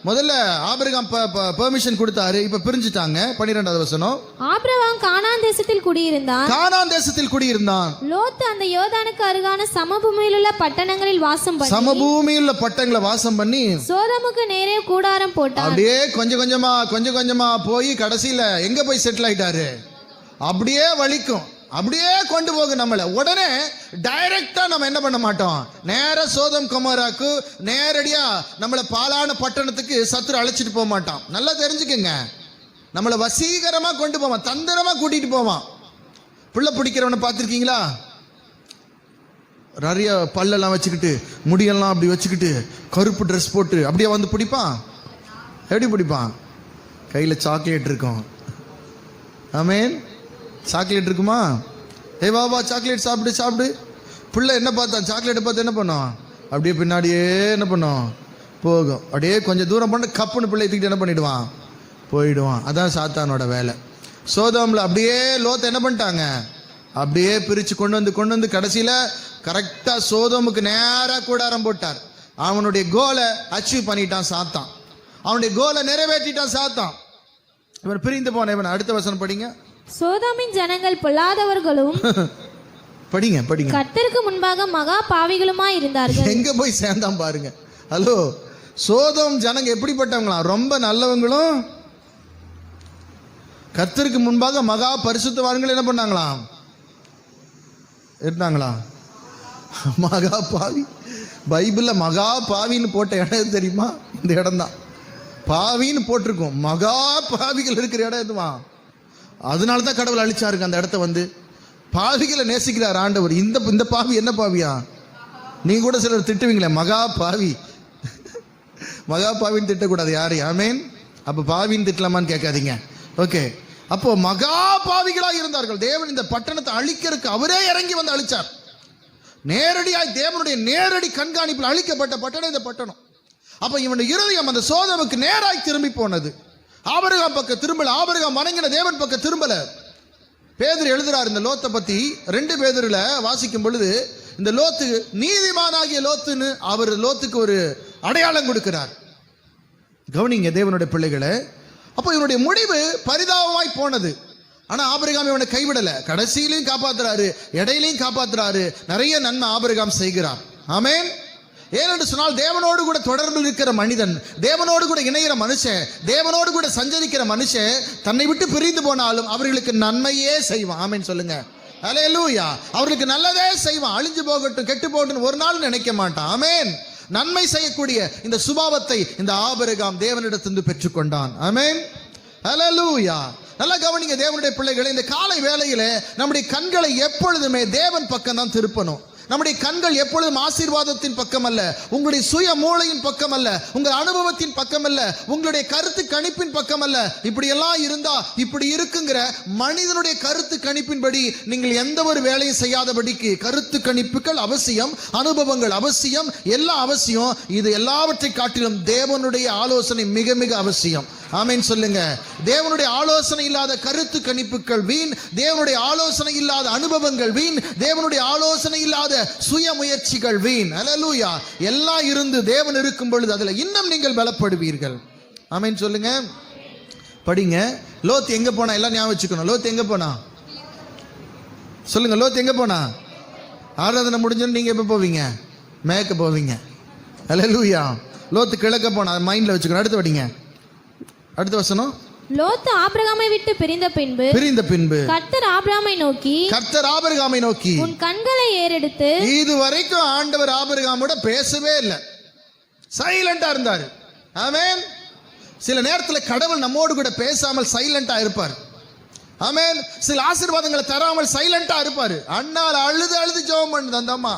முதல்ல ஆபிரகாம் பெர்மிஷன் கொடுத்தாரு, இப்ப பிரிஞ்சிட்டாங்க. 12வது வசனம், ஆபிரகாம் கானான் தேசத்தில் குடியிருந்தான். கானான் தேசத்தில் குடியிருந்தான். லோத்து அந்த யோர்தானுக்கு அருகான சமபூமியில் உள்ள பட்டணங்களில் வாசம் பண்ணி, சமபூமியில் உள்ள பட்டணங்களை வாசம் பண்ணி, சோதோமுக்கு நேரே கூடாரம் போட்டான். அப்படியே கொஞ்சம் கொஞ்சமா போய் கடைசியில எங்க போய் செட்டில் ஆயிட்டாரு? அப்படியே வலிக்கும், அப்படியே கொண்டு போக நம்மள. உடனே டைரக்டா நம்ம என்ன பண்ண மாட்டோம், நேர சோதம் கொமோராக்கு நேரடியா நம்மள பாலான பட்டணத்துக்கு சத்துரு அழைச்சிட்டு போக மாட்டான். நல்லா தெரிஞ்சுக்கங்க, நம்மளை வசீகரமா கொண்டு போவான், தந்திரமா கூட்டிட்டு போவான். பிள்ளை பிடிக்கிறவனை பார்த்துருக்கீங்களா? நிறைய பல்லெல்லாம் வச்சுக்கிட்டு முடியெல்லாம் அப்படி வச்சுக்கிட்டு கருப்பு ட்ரெஸ் போட்டு அப்படியே வந்து பிடிப்பான். எப்படி பிடிப்பான்? கையில் சாக்லேட் இருக்கும். ஆமேன். சாக்லேட் இருக்குமா? ஏ வா சாக்லேட் சாப்பிடு சாப்பிடு. பிள்ளை என்ன பார்த்தா? சாக்லேட்டை பார்த்து என்ன பண்ணும்? அப்படியே பின்னாடியே என்ன பண்ணும்? போகும். அப்படியே கொஞ்சம் தூரம் பண்ண கப்புன்னு பிள்ளை தூக்கிட்டு என்ன பண்ணிடுவான்? போயிடுவான். அதான் சாத்தானோட வேலை. சோதோமில் அப்படியே லோத்தை என்ன பண்ணிட்டாங்க? அப்படியே பிரித்து கொண்டு வந்து கடைசியில் கரெக்டாக சோதோமுக்கு நேராக கூடாரம் போட்டார். அவனுடைய கோலை அச்சீவ் பண்ணிட்டான் சாத்தான். அவனுடைய கோலை நிறைவேற்றிட்டான் சாத்தான். இவன் பிரிந்து போன இவன். அடுத்த வசனம் படிங்க. சோதோமின் ஜனங்கள் பொல்லாதவர்களும் படிங்க. கர்த்தருக்கு முன்பாக மகா பாவிகளுமாய் இருந்தார்கள். எங்க போய் சேர்ந்தான் பாருங்க. ஹலோ, சோதோம் ஜனங்க எப்படிப்பட்டவங்களா? ரொம்ப நல்லவங்களும் கர்த்தருக்கு முன்பாக மகா பரிசுத்தவான்கள் என்ன பண்ணாங்களாம்? இருந்தாங்களா? மகா பாவி. பைபிள்ல மகா பாவின்னு போட்ட இடம் தெரியுமா? இந்த இடம் தான். பாவின்னு போட்டிருக்கும். மகா பாவிகள் இருக்கிற இடம் எதுவா? அதனால தான் கடவுள் அழிச்சாருங்க அந்த இடத்த. வந்து பாவிகளை நேசிக்கிறார் ஆண்டவர். இந்த பாவி என்ன பாவியா? நீங்க கூட சிலர் திட்டுவீங்களே மகா பாவி. மகா பாவின்னு திட்டக்கூடாது யாரையும். ஆமேன். அப்ப பாவின்னு திட்டலாமான்னு கேட்காதீங்க. ஓகே. அப்போ மகா பாவிகளாக இருந்தார்கள். தேவன் இந்த பட்டணத்தை அழிக்கிறதுக்கு அவரே இறங்கி வந்து அழிச்சார். நேரடியாய் தேவனுடைய நேரடி கண்காணிப்பில் அழிக்கப்பட்ட பட்டணம் இந்த பட்டணம். அப்ப இவனுடைய இருதயம் அந்த சோதோமுக்கு நேராய் திரும்பி போனது. ஆபிரகாம் பக்கம் திரும்பல. ஆபிரகாம் வணங்கின தேவன் பக்கம் திரும்பல. பேதுரு எழுதுறார் இந்த லோத்தை பத்தி. 2 பேதுருல வாசிக்கும் பொழுது இந்த லோத்து நீதிமானாகிய லோத்துன்னு அவர் லோத்துக்கு ஒரு அடையாளம் கொடுக்கிறார். கவனிங்க தேவனுடைய பிள்ளைகளை. அப்போ இவனுடைய முடிவு பரிதாபமாய் போனது. ஆனா ஆபிரகாம் இவனை கைவிடல. கடைசியிலையும் காப்பாத்துறாரு, இடையிலையும் காப்பாத்துறாரு. நிறைய நன்மை ஆபிரகாம் செய்கிறார். ஆமேன். ஏனென்று சொன்னால் தேவனோடு கூட தொடர்பில் இருக்கிற மனிதன், தேவனோடு கூட இணைகிற மனுஷன், தேவனோடு கூட சஞ்சரிக்கிற மனுஷன் தன்னை விட்டு பிரிந்து போனாலும் அவர்களுக்கு நன்மையே செய்வான். ஆமேன் சொல்லுங்க. அல்லேலூயா. அவர்களுக்கு நல்லதே செய்வான். அழிஞ்சு போகட்டும் கெட்டு போகட்டும் ஒரு நாள் நினைக்க மாட்டான். ஆமேன். நன்மை செய்யக்கூடிய இந்த சுபாவத்தை இந்த ஆபிரகாம் தேவனிடத்திலிருந்து பெற்றுக்கொண்டான். ஆமென். ஹல்லேலூயா. நல்லா கவனிங்க தேவனுடைய பிள்ளைகளை. இந்த காலை வேளையில நம்முடைய கண்களை எப்பொழுதுமே தேவன் பக்கம் தான் திருப்பணும். நம்முடைய கண்கள் எப்பொழுதும் ஆசீர்வாதத்தின் பக்கம் அல்ல, உங்களுடைய சுய மூளையின் பக்கம் அல்ல, உங்கள் அனுபவத்தின் பக்கம் அல்ல, உங்களுடைய கருத்து கணிப்பின் பக்கம் அல்ல. இப்படி எல்லாம் இருந்தா இப்படி இருக்குங்கிற மனிதனுடைய கருத்து கணிப்பின்படி நீங்கள் எந்த ஒரு வேலையும் செய்யாதபடிக்கு கருத்து கணிப்புகள் அவசியம், அனுபவங்கள் அவசியம், எல்லாம் அவசியம். இது எல்லாவற்றை காட்டிலும் தேவனுடைய ஆலோசனை மிக மிக அவசியம். ஆமென் சொல்லுங்க. தேவனுடைய ஆலோசனை இல்லாத கருத்து கணிப்புகள் வீண், தேவனுடைய ஆலோசனை இல்லாத அனுபவங்கள் வீண், தேவனுடைய ஆலோசனை இல்லாத சுய முயற்சிகள் வீண். அல்லேலூயா. எல்லாம் இருந்து தேவன் இருக்கும் பொழுது அதுல இன்னும் நீங்கள் பலப்படுவீர்கள். ஆமென் சொல்லுங்க. படிங்க. லோத் எங்க போனா? எல்லாம் ஞாபகம் வச்சுக்கணும். லோத் எங்க போனா? சொல்லுங்க. லோத் எங்க போனா? ஆராதனை முடிஞ்சோன்னு நீங்க எப்ப போவீங்க? மேற்க போவீங்க. அல்லேலூயா. லோத் கிழக்க போனா. மைண்ட்ல வச்சுக்கணும். அடுத்து படிங்க. அடுத்த வசனம். லோத்து ஆபிரகாமை விட்டு பிரிந்த பின்பு கர்த்தர் ஆபிரகாமை நோக்கி உன் கண்களை ஏறெடுத்து. இதுவரைக்கும் ஆண்டவர் ஆபிரகாமோட பேசவே இல்லை, சைலண்டா இருந்தாரு. ஆமென். சில நேரத்தில் கடவுள் நம்மோடு கூட பேசாமல் சைலண்டா இருப்பார். ஆமென். சில ஆசீர்வாதங்களை தராமல் சைலண்டா இருப்பாரு. அண்ணால் அழுது ஜெபம் பண்ணுது அந்த அம்மா,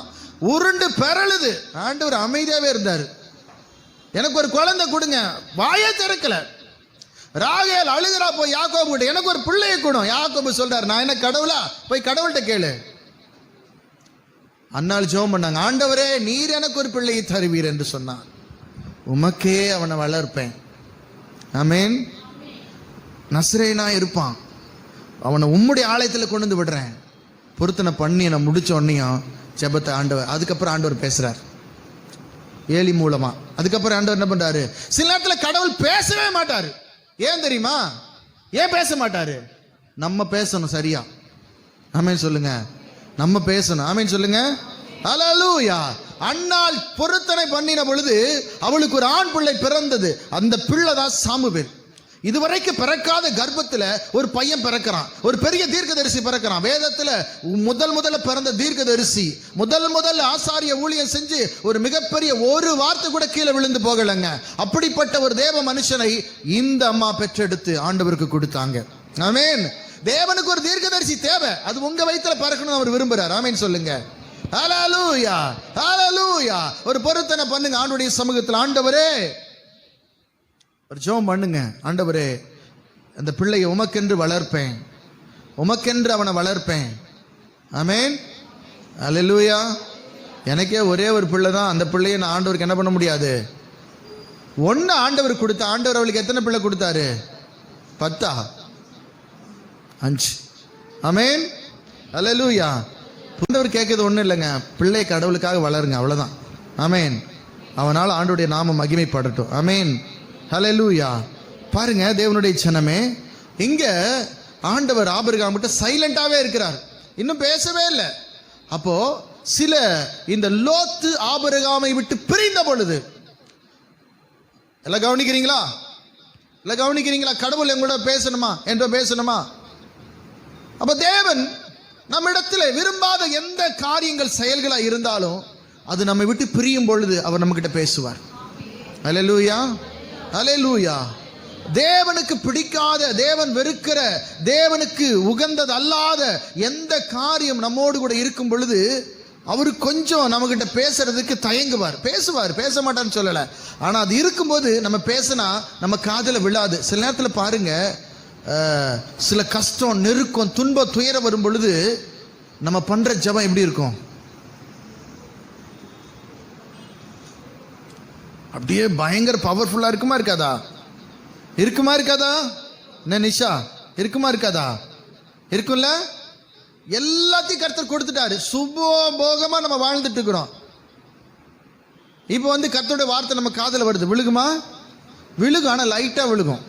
உருண்டு பெறலுது. ஆண்டவர் அமைதியாவே இருந்தாரு. எனக்கு ஒரு குழந்தை கொடுங்க, வாயே திறக்கல. ராகேல் அழுகிறா போய் யாக்கோபு கிட்ட, எனக்கு ஒரு பிள்ளையை கொடும். யாக்கோபு சொல்றாரு, நான் என்ன கடவுளா? போய் கடவுள்கிட்ட கேளு. அன்னாள் ஜெபம் பண்ணாங்க, ஆண்டவரே நீர் எனக்கு ஒரு பிள்ளையை தருவீர் என்று சொன்னான். உமக்கே அவனை வளர்ப்பேன். ஆமென். நஸ்ரேனா இருப்பான், அவனை உம்முடைய ஆலயத்தில் கொண்டு வந்து விடுறேன். பொருத்தனை பண்ணி நான் முடிச்ச உடனேயும் ஜெபத்தை ஆண்டவர், அதுக்கப்புறம் ஆண்டவர் பேசுறார் ஏலி மூலமா. அதுக்கப்புறம் ஆண்டவர் என்ன பண்றாரு? சில நேரத்தில் கடவுள் பேசவே மாட்டாரு. ஏன் தெரியுமா? ஏன் பேச மாட்டாரு? நம்ம பேசணும் சரியா. ஆமென் சொல்லுங்க. நம்ம பேசணும். ஆமென் சொல்லுங்க. ஹல்லேலூயா. அன்னாள் பொருத்தனை பண்ணின பொழுது அவளுக்கு ஒரு ஆண் பிள்ளை பிறந்தது. அந்த பிள்ளை தான் சாமுவேல். இதுவரைக்கும் பிறக்காத கர்ப்பத்தில் ஒரு பையன் பிறக்கிறான், ஒரு பெரிய தீர்க்கதரிசி பிறக்கிறான். வேதத்தில் முதல்ல பிறந்த தீர்க்கதரிசி, முதல் ஆசாரிய ஊழியம் செஞ்சு ஒரு மிகப்பெரிய ஒரு வார்த்தை கூட கீழே விழுந்து போகலைங்க. அப்படிப்பட்ட ஒரு தேவ மனுஷனை இந்த அம்மா பெற்றெடுத்து ஆண்டவருக்கு கொடுத்தாங்க. ஆமென். தேவனுக்கு ஒரு தீர்க்கதரிசி தேவை. அது உங்க வயித்துல பறக்கணும் அவர் விரும்புறார். ஆமென் சொல்லுங்க. ஹல்லேலூயா, ஹல்லேலூயா. ஒரு பொருத்தனை பண்ணுங்க ஆண்டவருடைய சமூகத்தில். ஆண்டவரே, ஒரு ஜெபம் பண்ணுங்க. ஆண்டவரே, அந்த பிள்ளையை உமக்கென்று வளர்ப்பேன், உமக்கென்று அவனை வளர்ப்பேன். ஆமென், ஹல்லேலூயா. எனக்கே ஒரே ஒரு பிள்ளை தான். அந்த பிள்ளையை நான் ஆண்டவருக்கு என்ன பண்ண முடியாது. ஒன்று ஆண்டவர் கொடுத்த. ஆண்டவர் அவளுக்கு எத்தனை பிள்ளை கொடுத்தாரு? 10, 5. ஆமென், ஹல்லேலூயா. ஆண்டவர் கேட்கறது ஒன்றும் இல்லைங்க, பிள்ளை கடவுளுக்காக வளருங்க, அவ்வளோதான். ஆமென். அவனால் ஆண்டவருடைய நாமம் மகிமைப்படட்டும். ஆமென், ஹல்லேலூயா. பாருங்க தேவனுடைய ஜனமே, இங்க ஆண்டவர் ஆபிரகாம் கிட்ட சைலண்டாவே இருக்கிறார், இன்னும் பேசவே இல்லை. அப்போ சில இந்த லோத்து ஆபிரகாமை விட்டு பிரிந்த பொழுது, எல்லாம் கவனிக்கிறீங்களா? எல்லாம் கவனிக்கிறீங்களா? கடவுள் எங்களோட பேசணுமா என்ற பேசணுமா? அப்ப தேவன் நம்மிடத்தில் விரும்பாத எந்த காரியங்கள் செயல்களா இருந்தாலும் அது நம்மை விட்டு பிரியும் பொழுது அவர் நம்ம கிட்ட பேசுவார். அல்லேலூயா, அல்லேலூயா. தேவனுக்கு பிடிக்காத, தேவன் வெறுக்கிற, தேவனுக்கு உகந்தது அல்லாத எந்த காரியம் நம்மோடு கூட இருக்கும் பொழுது அவரு கொஞ்சம் நம்மகிட்ட பேசுறதுக்கு தயங்குவார். பேசுவார், பேச மாட்டான்னு சொல்லலை. ஆனால் அது இருக்கும்போது நம்ம பேசினா நம்ம காதில் விழாது. சில நேரத்தில் பாருங்க, சில கஷ்டம், நெருக்கம், துன்பம், துயரம் வரும் பொழுது நம்ம பண்ற ஜெபம் எப்படி இருக்கும்? அப்படியே பயங்கர பவர்ஃபுல்லா இருக்குமா இருக்காதா? இருக்குமா இருக்காதா? என்ன நிஷா, இருக்குமா இருக்காதா? இருக்கும்ல. எல்லாத்தையும் கர்த்தர் கொடுத்துட்டாரு, சுபோகமா நம்ம வாழ்ந்துட்டு இருக்கிறோம். இப்போ கர்த்தருடைய வார்த்தை நம்ம காதில் வருது, விழுகுமா? விழுகும், ஆனால் லைட்டாக விழுகும்.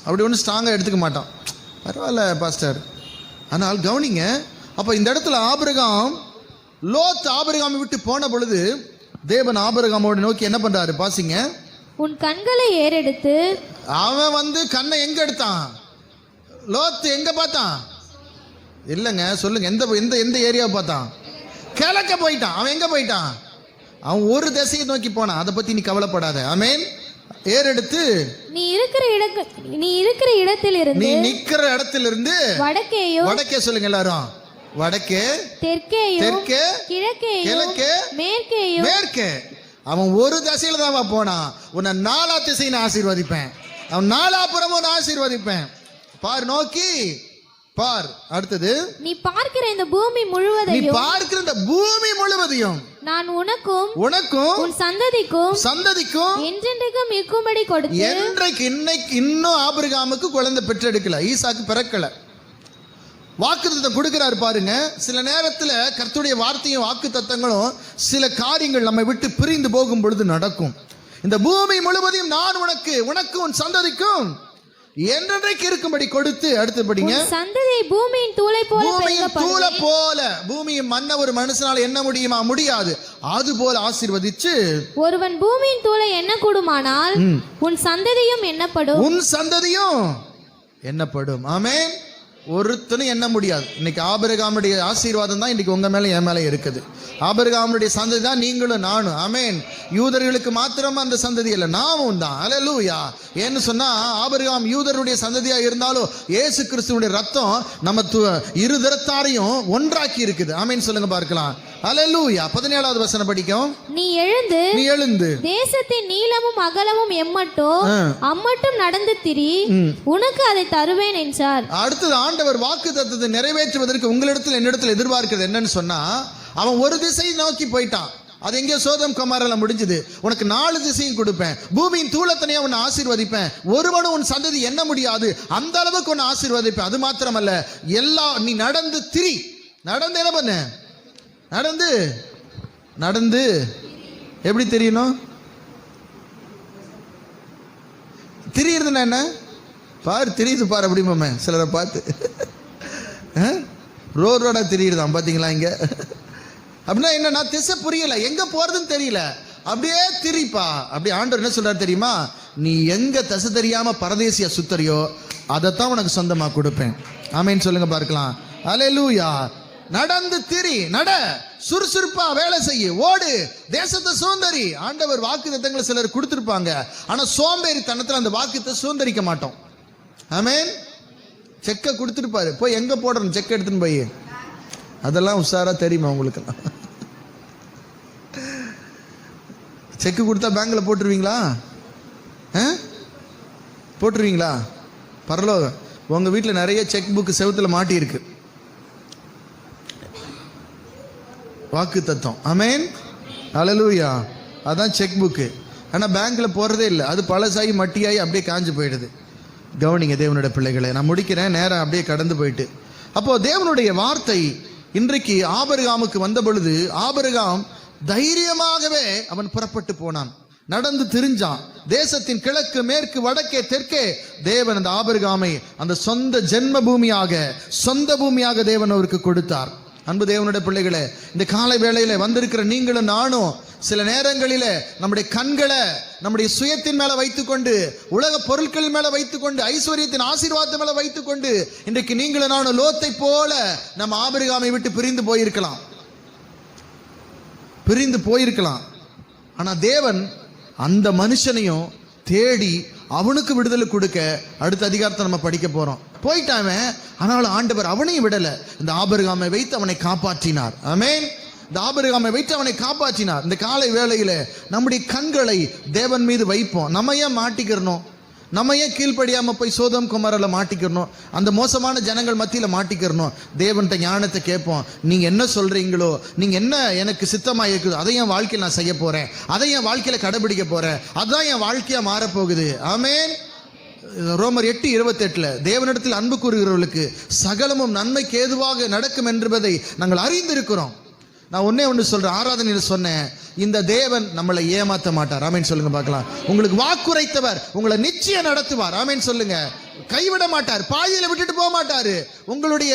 அப்படி ஒன்றும் ஸ்ட்ராங்காக எடுத்துக்க மாட்டோம். பரவாயில்ல பாஸ்டர். ஆனால் கவனிங்க, அப்போ இந்த இடத்துல ஆபிரகாம், லோத் ஆபிரகாமை விட்டு போன பொழுது தேவன் ஆபிரகாமோடு நோக்கி என்ன பண்றாரு பாசிங்க? உன் கண்களை ஏறெடுத்து. அவன் கண்ணை எங்க எடுத்தான்? லோத் எங்க பார்த்தான்? இல்லைங்க, சொல்லுங்க, எந்த எந்த எந்த ஏரியாவை பார்த்தான்? கிழக்க போயிட்டான். அவன் எங்க போயிட்டான்? அவன் ஒரு திசையை நோக்கி போனான். அதை பத்தி நீ கவலைப்படாத. ஆமென். ஏறெடுத்து நீ இருக்கிற இடத்திலிருந்து, நீ நிக்கிற இடத்திலிருந்து வடக்கேயோ, வடக்கே சொல்லுங்க எல்லாரும், வடக்கே, தெற்கேயோ, தெற்கே, கிழக்கேயோ, கிழக்கே, மேற்கேயோ, மேற்கே. அவன் ஒரு திசையில தான் போனான். உன்னை 4 திசையை நான் ஆசீர்வதிப்பேன். அவன் 4 புறமும் நான் ஆசீர்வதிப்பேன். பார், நோக்கி பார். அடுத்தது, நீ பார்க்கிற இந்த பூமி முழுவதையும், நீ பார்க்கிற இந்த பூமி முழுவதையும் நான் உனக்கும் உன் சந்ததிக்கும் என்றென்றைக்கும் இருக்கும்படி கொடுத்து. என்றைக்கு? இன்னைக்கு இன்னும் ஆபிரகாமுக்கு குழந்தை பெற்றெடுக்கல, ஈசாக்கு பிறக்கல. வாக்குத்தத்தம் கொடுக்கிறார் பாருங்க. சில நேரத்தில் கர்த்தருடைய வார்த்தையும் வாக்கு தத்தங்களும் சில காரியங்கள் நம்மை விட்டு பிரிந்து போகும் பொழுது நடக்கும். இந்த பூமி முழுவதையும் நான் உனக்கு உன் சந்ததிக்கும் என்றென்றைக்கு இருக்கும்படி கொடுத்து. அடுத்து படிங்க. சந்ததியை பூமியின் தூளை போல, பூமியின் மண்ண ஒரு மனுஷனால எண்ண முடியுமா? முடியாது. அது போல ஆசீர்வதிச்சு. ஒருவன் பூமியின் தூளை எண்ண கூடுமானால் உன் சந்ததியும் எண்ணப்படும். ஆமென். ஒருத்தனும் எண்ண முடியாது. இன்னைக்கு ஆபிரகாமுடைய ஆசீர்வாதம் தான் இன்னைக்கு உங்க மேல என் மேல இருக்குது. ஆபிரகாமுடைய சந்ததி தான் நீங்களும் நானும். ஆமென். யூதர்களுக்கு மாத்திரமா அந்த சந்ததி இல்லை, நாமும் தான். அல்லேலூயா. ஏன்னு சொன்னா ஆபிரகாம் யூதருடைய சந்ததியா இருந்தாலும் இயேசு கிறிஸ்துவுடைய ரத்தம் நம்ம இருதரத்தாரையும் ஒன்றாக்கி இருக்குது. ஆமென் சொல்லுங்க பார்க்கலாம். அல்லேலூயா. 17வது வசனம் படிக்கும். நீ எழுந்து தேசத்தின் நீளமும் அகலமும் அம்மட்டும் நடந்து திரி, உனக்கு அதை தருவேன் என்றார். அடுத்தது ஆண்டவர் வாக்கு தத்தத்தை நிறைவேற்றுவதற்கு உங்களிடத்தில் என்னிடத்தில் எதிர்பார்க்கிறது என்னன்னு சொன்னா, அவன் ஒரு திசையை நோக்கி போயிட்டான். அது எங்கேயோ சோதம் குமாரல முடிஞ்சது. உனக்கு 4 திசையும் கொடுப்பேன், பூமியின் தூளத்தனையா உன்னை ஆசீர்வதிப்பேன், ஒருவனும் உன் சந்ததி எண்ண முடியாது, அந்த அளவுக்கு உன்னை ஆசீர்வதிப்பேன். அது மாத்திரமல்ல, நீ நடந்து திரி. நடந்து என்ன பண்ண? நடந்து எப்படி தெரியணும்? திரியுறதுன்னா என்ன? பாரு, தெரியுது பாரு, அப்படிமாமே சிலரை பார்த்து ரோடா தெரியுதுதான் பார்த்தீங்களா இங்க. அப்படின்னா என்னன்னா, திசை புரியல, எங்க போறதுன்னு தெரியல, அப்படியே திரிப்பா. அப்படி ஆண்டவர் என்ன சொல்றாரு தெரியுமா? நீ எங்க திசை தெரியாம பரதேசியா சுத்தறியோ அதைத்தான் உனக்கு சொந்தமா கொடுப்பேன். ஆமென் சொல்லுங்க பார்க்கலாம். அல்லேலூயா. நடந்து திரி, சுறுசுறுப்பா வேலை செய்ய, ஓடு, தேசத்தை சுதந்தரி. ஆண்டவர் வாக்கு தத்தங்களை சிலர் கொடுத்திருப்பாங்க, ஆனா சோம்பேறி தனத்தில் அந்த வாக்குத்தை சுதந்தரிக்க மாட்டோம். ஆமென். செக்கை கொடுத்துருப்பாரு, போய் எங்கே போடுறோம் செக் எடுத்துன்னு போய். அதெல்லாம் உஷாரா தெரியுமா உங்களுக்கெல்லாம்? செக்கு கொடுத்தா பேங்க்ல போட்டுருவீங்களா? போட்டுருவீங்களா? பரலோகம். உங்கள் வீட்டில் நிறைய செக் புக்கு செவுத்துல மாட்டியிருக்கு. வாக்கு தத்துவம். ஆமென், அல்லேலூயா. அதான் செக் புக்கு. ஆனால் பேங்க்கில் போடுறதே இல்லை. அது பழசாகி மட்டியாகி அப்படியே காஞ்சு போயிடுது. கவனிங்க தேவனுடைய பிள்ளைகளை. நான் முடிக்கிறேன், நேரம் அப்படியே கடந்து போயிட்டு. அப்போது தேவனுடைய வார்த்தை இன்றைக்கு ஆபிரகாமுக்கு வந்த பொழுது ஆபிரகாம் தைரியமாகவே அவன் புறப்பட்டு போனான், நடந்து திரிஞ்சான். தேசத்தின் கிழக்கு மேற்கு வடக்கே தெற்கே தேவன் அந்த ஆபிரகாமை அந்த சொந்த ஜென்ம பூமியாக, சொந்த பூமியாக தேவன் அவருக்கு கொடுத்தார். அன்பு தேவனுடைய பிள்ளைகளே, இந்த காலை வேளையில வந்திருக்கிற நீங்களும் நானும் சில நேரங்களில நம்முடைய கண்களை நம்முடைய சுயத்தின் மேல வைத்துக்கொண்டு, உலக பொருட்கள் மேல வைத்துக்கொண்டு, ஐஸ்வர்யத்தின் ஆசீர்வாதம் மேல வைத்துக்கொண்டு இன்றைக்கு நீங்களும் நானும் லோத்தை போல நம்ம ஆபிரகாமை விட்டு பிரிந்து போயிருக்கலாம். ஆனா தேவன் அந்த மனுஷனையும் தேடி அவனுக்கு விடுதலை கொடுக்க அடுத்த அதிகாரத்தை நம்ம படிக்க போறோம். போயிட்டான், ஆனாலும் ஆண்டவர் அவனையும் விடல. இந்த ஆபிரகாமை வைத்து அவனை காப்பாற்றினார். ஆமென். இந்த ஆபிரகாமை வைத்து அவனை காப்பாற்றினார். இந்த காலை வேளையில நம்முடைய கண்களை தேவன் மீது வைப்போம். நம்ம ஏன் மாட்டிக்கிறணும்? நம்ம ஏன் கீழ்ப்படியாம போய் சோதம் குமாரில் மாட்டிக்கிறணும்? அந்த மோசமான ஜனங்கள் மத்தியில் மாட்டிக்கிறணும்? தேவன்கிட்ட ஞானத்தை கேட்போம். நீங்க என்ன சொல்றீங்களோ, நீங்க என்ன எனக்கு சித்தமா இருக்குதோ அதை என் வாழ்க்கையில் நான் செய்ய போறேன், அதை என் வாழ்க்கையில கடைபிடிக்க போறேன், அதுதான் என் வாழ்க்கையா மாறப்போகுது. ஆமென். ரோமர் 8:28 தேவனிடத்தில் அன்பு கூறுகிறவர்களுக்கு சகலமும் நன்மைக்கு ஏதுவாக நடக்கும் என்பதை நாங்கள் அறிந்திருக்கிறோம். நான் ஒண்ணு சொல்றேன், ஆராதனையில் சொன்னேன், இந்த தேவன் நம்மளை ஏமாத்த மாட்டார். ஆமென் சொல்லுங்க பார்க்கலாம். உங்களுக்கு வாக்குரைத்தவர் உங்களை நிச்சயம் நடத்துவார். ஆமென் சொல்லுங்க. கைவிட மாட்டார், பாதியில விட்டுட்டு போக மாட்டாரு. உங்களுடைய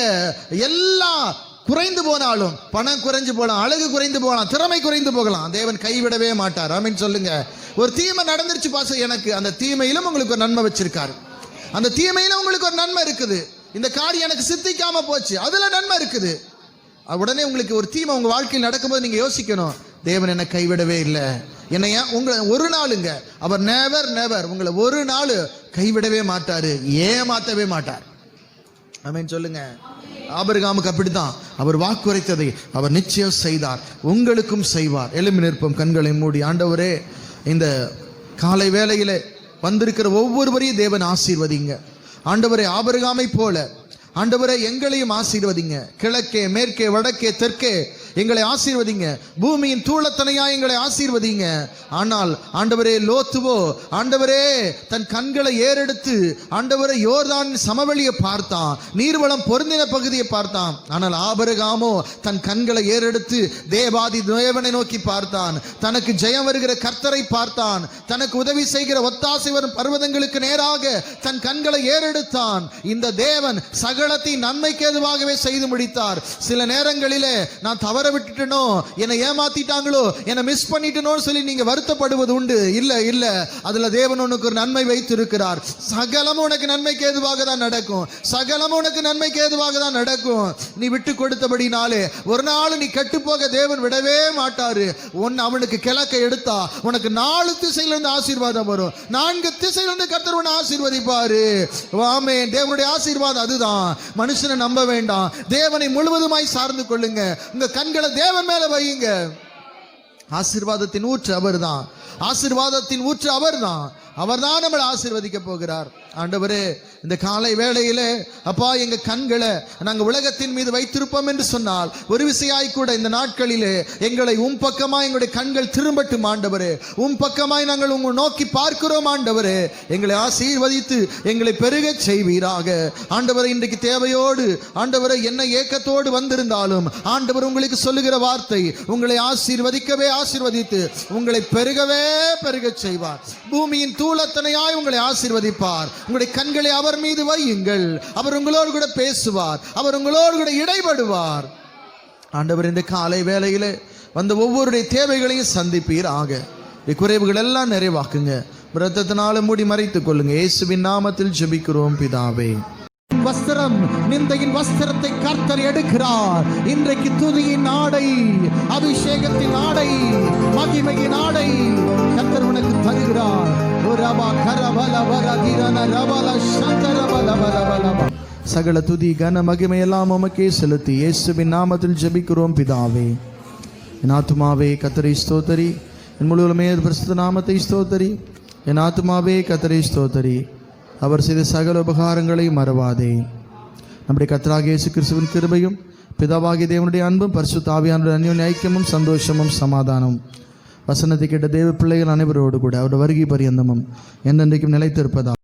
எல்லாம் குறைந்து போனாலும், பணம் குறைஞ்சு போகலாம், அழகு குறைந்து போகலாம், திறமை குறைந்து போகலாம், தேவன் கைவிடவே மாட்டார். ஆமென் சொல்லுங்க. ஒரு தீமை நடந்துருச்சு பாச எனக்கு, அந்த தீமையிலும் உங்களுக்கு ஒரு நன்மை வச்சிருக்காரு. அந்த தீமையிலும் உங்களுக்கு ஒரு நன்மை இருக்குது. இந்த காரியம் எனக்கு சித்திக்காம போச்சு, அதுல நன்மை இருக்குது. உடனே உங்களுக்கு ஒரு தீமை உங்க வாழ்க்கையில் நடக்கும்போது நீங்க யோசிக்கணும், தேவன் என்னை கைவிடவே இல்லை. என்னையா உங்களை ஒரு நாளுங்க அவர் நெவர் உங்களை ஒரு நாள் கைவிடவே மாட்டாரு, ஏமாத்தவே மாட்டார். ஆமென் சொல்லுங்க. ஆபிரகாமுக்கு அப்படித்தான். அவர் வாக்குரைத்ததை அவர் நிச்சயம் செய்தார், உங்களுக்கும் செய்வார். எழும்பி நிற்போம், கண்களை மூடி. ஆண்டவரே, இந்த காலை வேளையில வந்திருக்கிற ஒவ்வொருவரையும் தேவன் ஆசீர்வதிங்க. ஆண்டவரே, ஆபிரகாமை போல ஆண்டவரே எங்களையும் ஆசீர்வதிங்க. கிழக்கே மேற்கே வடக்கே தெற்கே எங்களை ஆசீர்வதிங்க. பூமியின் தூளத்தனையா எங்களை ஆசீர்வதிங்க. ஆனால் ஆண்டவரே, லோத்துவோ ஆண்டவரே தன் கண்களை ஏறெடுத்து ஆண்டவரே யோர்தான் சமவெளியை பார்த்தான், நீர்வளம் பொருந்தின பகுதியை பார்த்தான். ஆனால் ஆபிரகாமோ தன் கண்களை ஏறெடுத்து தேவாதி தேவனை நோக்கி பார்த்தான். தனக்கு ஜெயம் வருகிற கர்த்தரை பார்த்தான். தனக்கு உதவி செய்கிற ஒத்தாசை வரும் பர்வதங்களுக்கு நேராக தன் கண்களை ஏறெடுத்தான். இந்த தேவன் சகலத்தை நன்மைக்கு ஏதுவாகவே செய்து முடித்தார். சில நேரங்களிலே நான் தவற விட்டுட்டனோ, என்னை ஏமாத்திட்டாங்களோ, என்னை மிஸ் பண்ணிட்டனோ சொல்லி நீங்க வருத்தப்படுவது உண்டு. இல்ல, அதுல தேவன் உனக்கு ஒரு நன்மை வைத்திருக்கிறார். சகலமும் உனக்கு நன்மைக்கு ஏதுவாக தான் நடக்கும். சகலமும் உனக்கு நன்மைக்கு ஏதுவாக தான் நடக்கும். நீ விட்டு கொடுத்தபடினாலே ஒரு நாள் நீ கெட்டு போக தேவன் விடவே மாட்டாரு. அவனுக்கு கிழக்கை எடுத்தா உனக்கு 4 திசையிலிருந்து ஆசீர்வாதம் வரும். 4 திசையிலிருந்து கர்த்தர் உன்னை ஆசீர்வதிப்பாரு. ஆமென். தேவனுடைய ஆசீர்வாதம் அதுதான். மனுஷனை நம்ப வேண்டாம், தேவனை முழுவதுமாய் சார்ந்து கொள்ளுங்க. உங்க கண்களை தேவன் மேல வையுங்க. ஆசீர்வாதத்தின் ஊற்று அவர்தான். ஆசீர்வாதத்தின் ஊற்று அவர்தான். அவர்தான் நம்மளை ஆசீர்வதிக்க போகிறார். ஆண்டவரே, இந்த காலை வேளையிலே அப்பா எங்க கண்களை நாங்க உலகத்தின் மீது வைத்திருப்போம் என்று சொன்னால் ஒரு விசையாய் கூட இந்த நாட்களிலே எங்களை பக்கமாய் எங்களுடைய கண்கள் திரும்பட்டும். ஆண்டவரே, பக்கமாய் நாங்கள் உங்களை நோக்கி பார்க்கிறோம். ஆண்டவரே, எங்களை ஆசீர்வதித்து எங்களை பெருக செய்வீராக. ஆண்டவரை, இன்றைக்கு தேவையோடு ஆண்டவரை என்ன ஏக்கத்தோடு வந்திருந்தாலும் ஆண்டவர் உங்களுக்கு சொல்லுகிற வார்த்தை, உங்களை ஆசீர்வதிக்கவே ஆசீர்வதித்து உங்களை பெருகவே பெருக செய்வார். பூமியின் தூளத்தனையாய் உங்களை ஆசீர்வதிப்பார். உங்களுடைய கண்களை அவர் மீது வையுங்கள். அவர் உங்களோடு கூட பேசுவார். அவர் உங்களோடு கூட இடைபடுவார். ஆண்டவர், இந்த காலை வேளையிலே வந்த ஒவ்வொருடைய தேவைகளையும் சந்திப்பீராக. குறைவுகள் எல்லாம் நிறைவாக்குங்க. இரத்தத்தினால மூடி மறைத்துக் கொள்ளுங்க. இயேசுவின் நாமத்தில் ஜெபிக்கிறோம் பிதாவே. வஸ்திரம், நிந்தையின் வஸ்திரத்தை கர்த்தர் எடுக்கிறார். இன்றைக்கு துதியின் ஆடை, அபிஷேகத்தின் ஆடை, மகிமையின் ஆடை கர்த்தர் உனக்கு தருகிறார். சகல துதி கன மகிமை எல்லாம் உமக்கே செலுத்தி இயேசுவின் நாமத்தில் ஜெபிக்கிறோம் பிதாவே. என் ஆத்துமாவே கர்த்தரை ஸ்தோத்தரி, என் முழுவதுமே பரிசுத்த நாமத்தை ஸ்தோத்தரி. என் ஆத்துமாவே கர்த்தரை ஸ்தோத்தரி, அவர் செய்த சகல உபகாரங்களை மறவாதே. நம்முடைய கர்த்தராகிய இயேசு கிறிஸ்துவின் கிருபையும் பிதாவாகிய தேவனுடைய அன்பும் பரிசுத்த ஆவியானவருடைய அந்யோன்ய ஐக்கியமும் சந்தோஷமும் சமாதானம் வசனத்தை கேட்ட தேவ பிள்ளைகள் அனைவரோடு கூட அவருடைய வருகை பரியந்தமும் என்றென்றைக்கும் நிலைத்திருப்பதா.